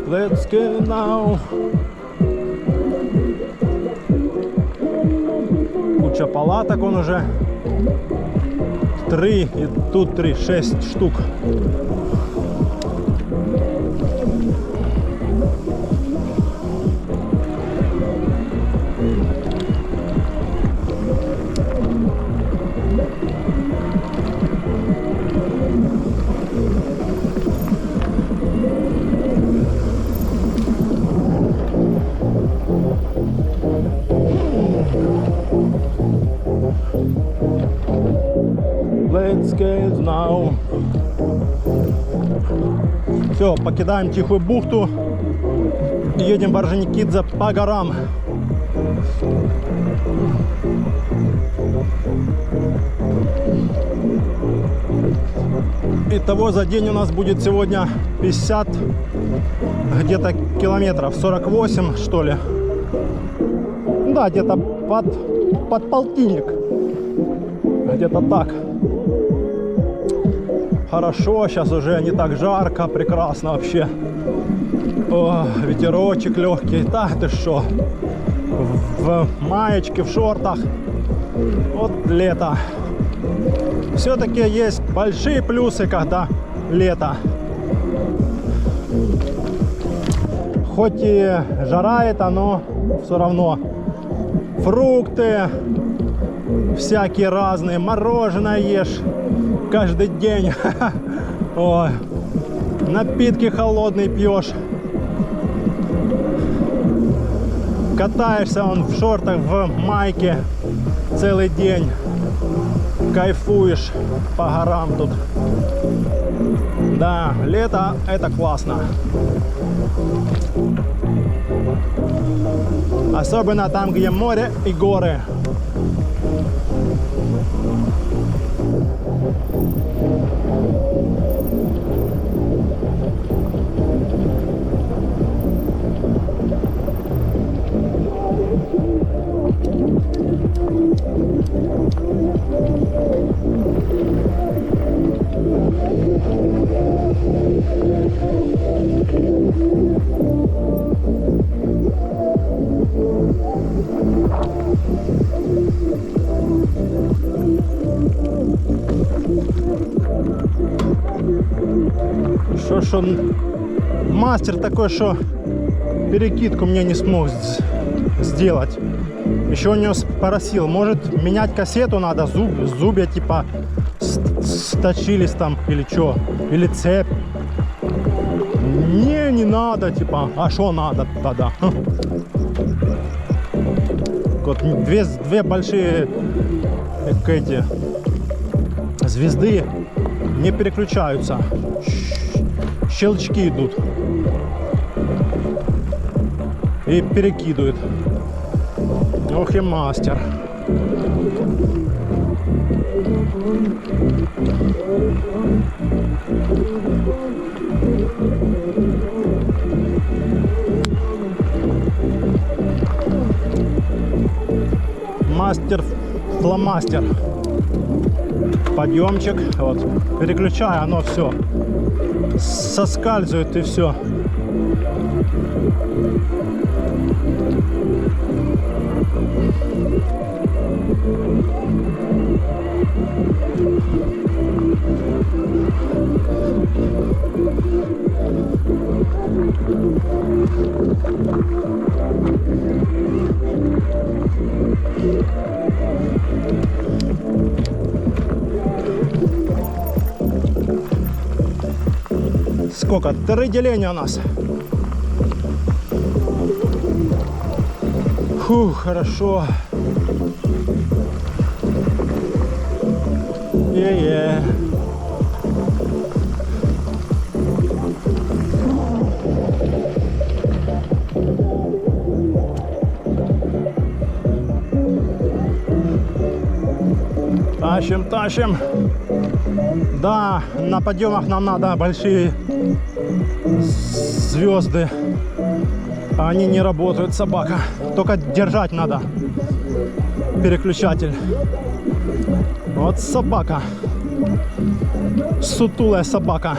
Let's get now. Куча палаток, он уже 3 и тут 3, 6 штук. Let's get now. Все, покидаем Тихую бухту и едем в Орджоникидзе по горам. Итого за день у нас будет сегодня 50 где-то километров, 48 что ли. Да, где-то под полтинник. Где-то так. Хорошо, сейчас уже не так жарко, прекрасно вообще. О, ветерочек легкий. Да, ты что? В маечке, в шортах. Вот лето. Все-таки есть большие плюсы, когда лето. Хоть и жара это, но все равно фрукты всякие разные, мороженое ешь каждый день. Ой, напитки холодные пьешь. Катаешься он в шортах, в майке целый день. Кайфуешь по горам тут. Да, лето это классно. Особенно там, где море и горы. Что мастер такой, что перекидку мне не смог сделать. Еще у него спросил, может менять кассету надо, зубья типа сточились там или что, или цепь. Не надо, типа, а что надо тогда? Вот две большие эти звезды не переключаются, щелчки идут и перекидывают. Ох и мастер. Мастер фломастер. Подъемчик, вот, переключая, оно все соскальзывает и все. Сколько? 3 деления у нас. Фух, хорошо. Е-е. Тащим, тащим. Да, на подъемах нам надо большие звезды. Они не работают, собака. Только держать надо переключатель. Вот собака. Сутулая собака.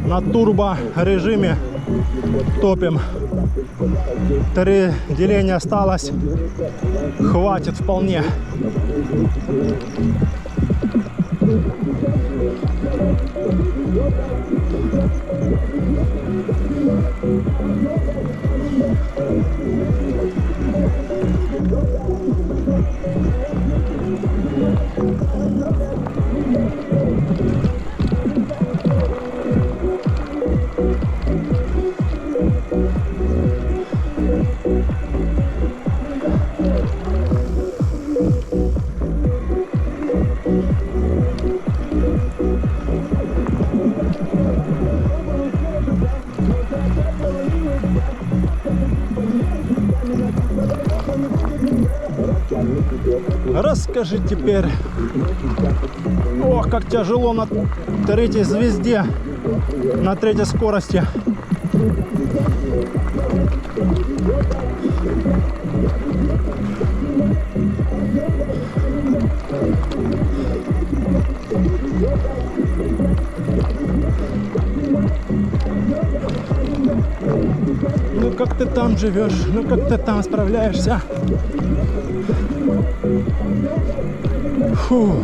На турбо режиме топим. 3 деления осталось. Хватит вполне. Расскажи теперь. Ох, как тяжело на 3-й звезде, на 3-й скорости. Ну как ты там живешь? Ну как ты там справляешься? Фу.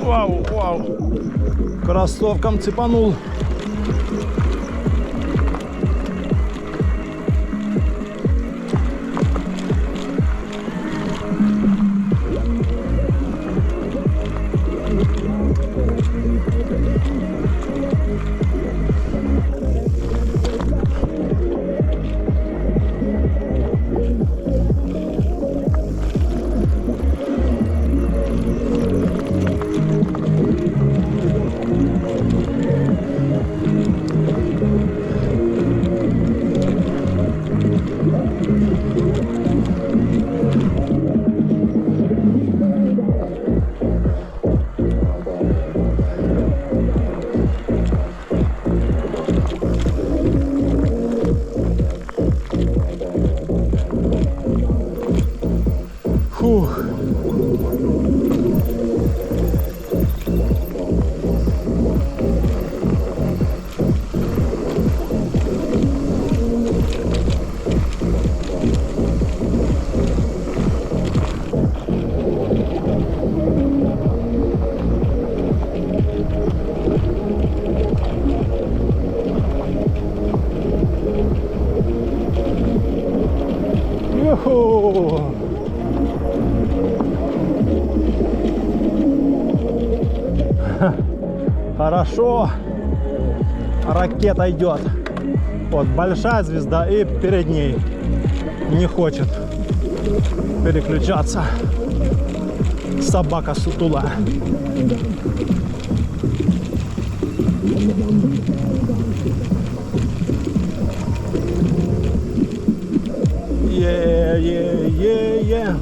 Вау, вау. Кроссовком цепанул. Ух. Юху. Хорошо. Ракета идет. Вот большая звезда и перед ней не хочет переключаться. Собака сутулая. Е-е-е-е.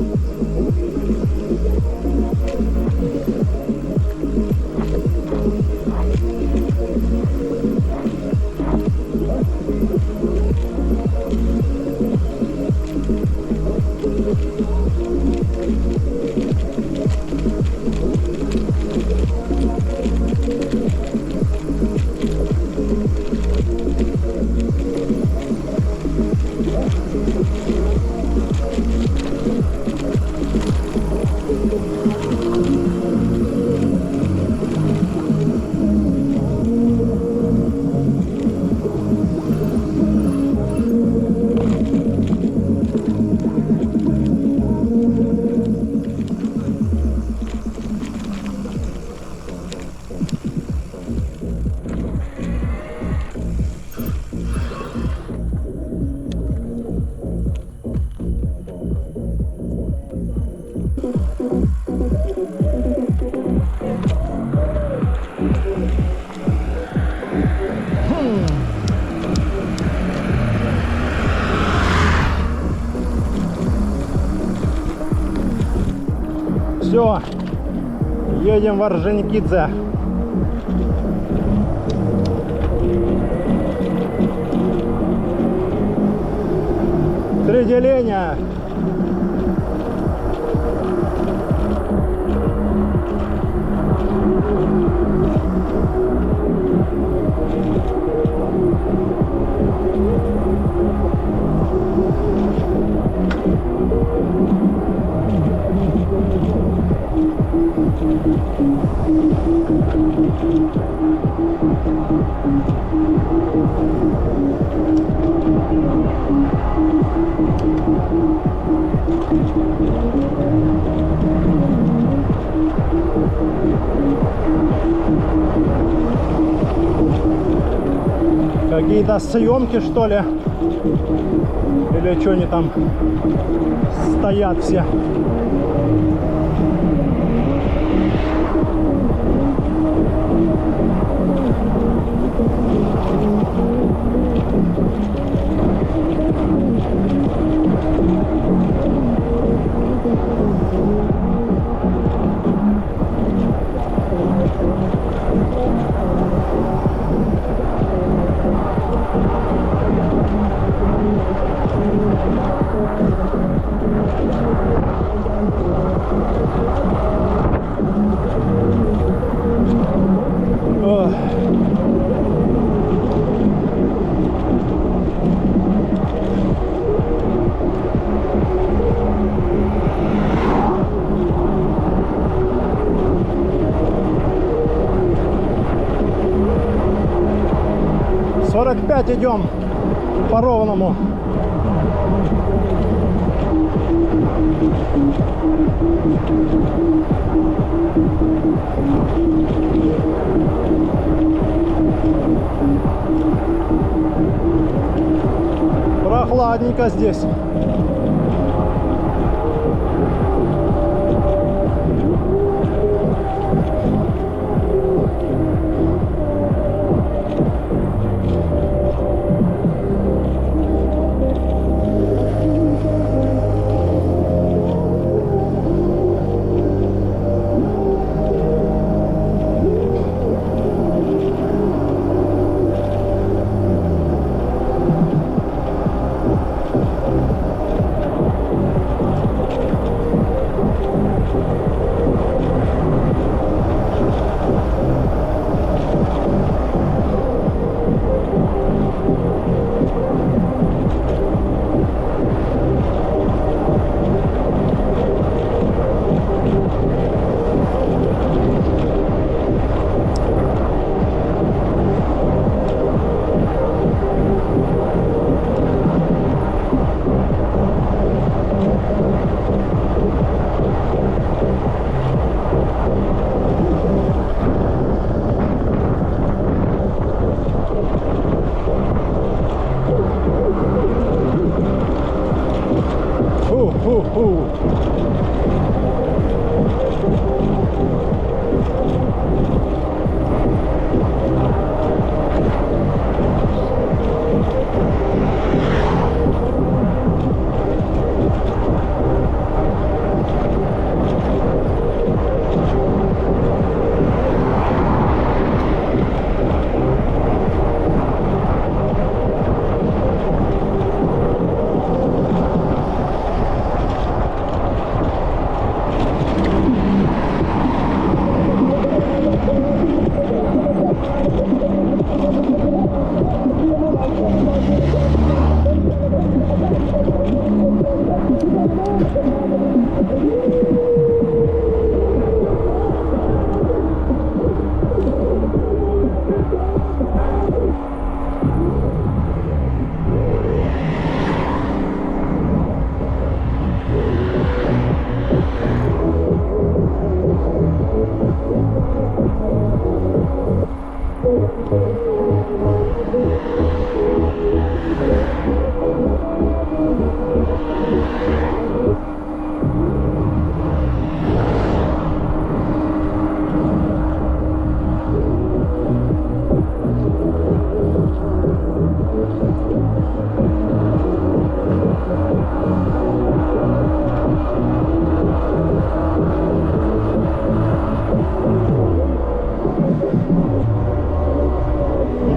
Все, едем в Орджоникидзе. Три деления. Какие-то съемки, что ли? Или что они там стоят все? Ох. «45» идем по ровному. Прохладненько здесь. Ху-ху.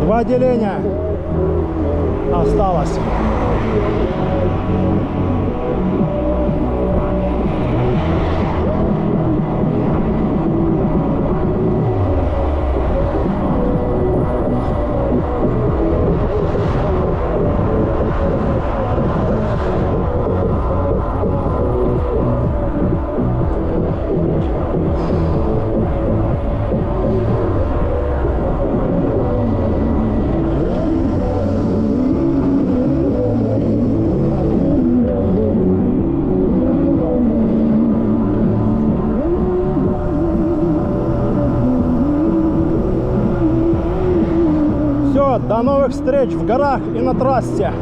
Два деления осталось. Все, до новых встреч в горах и на трассе.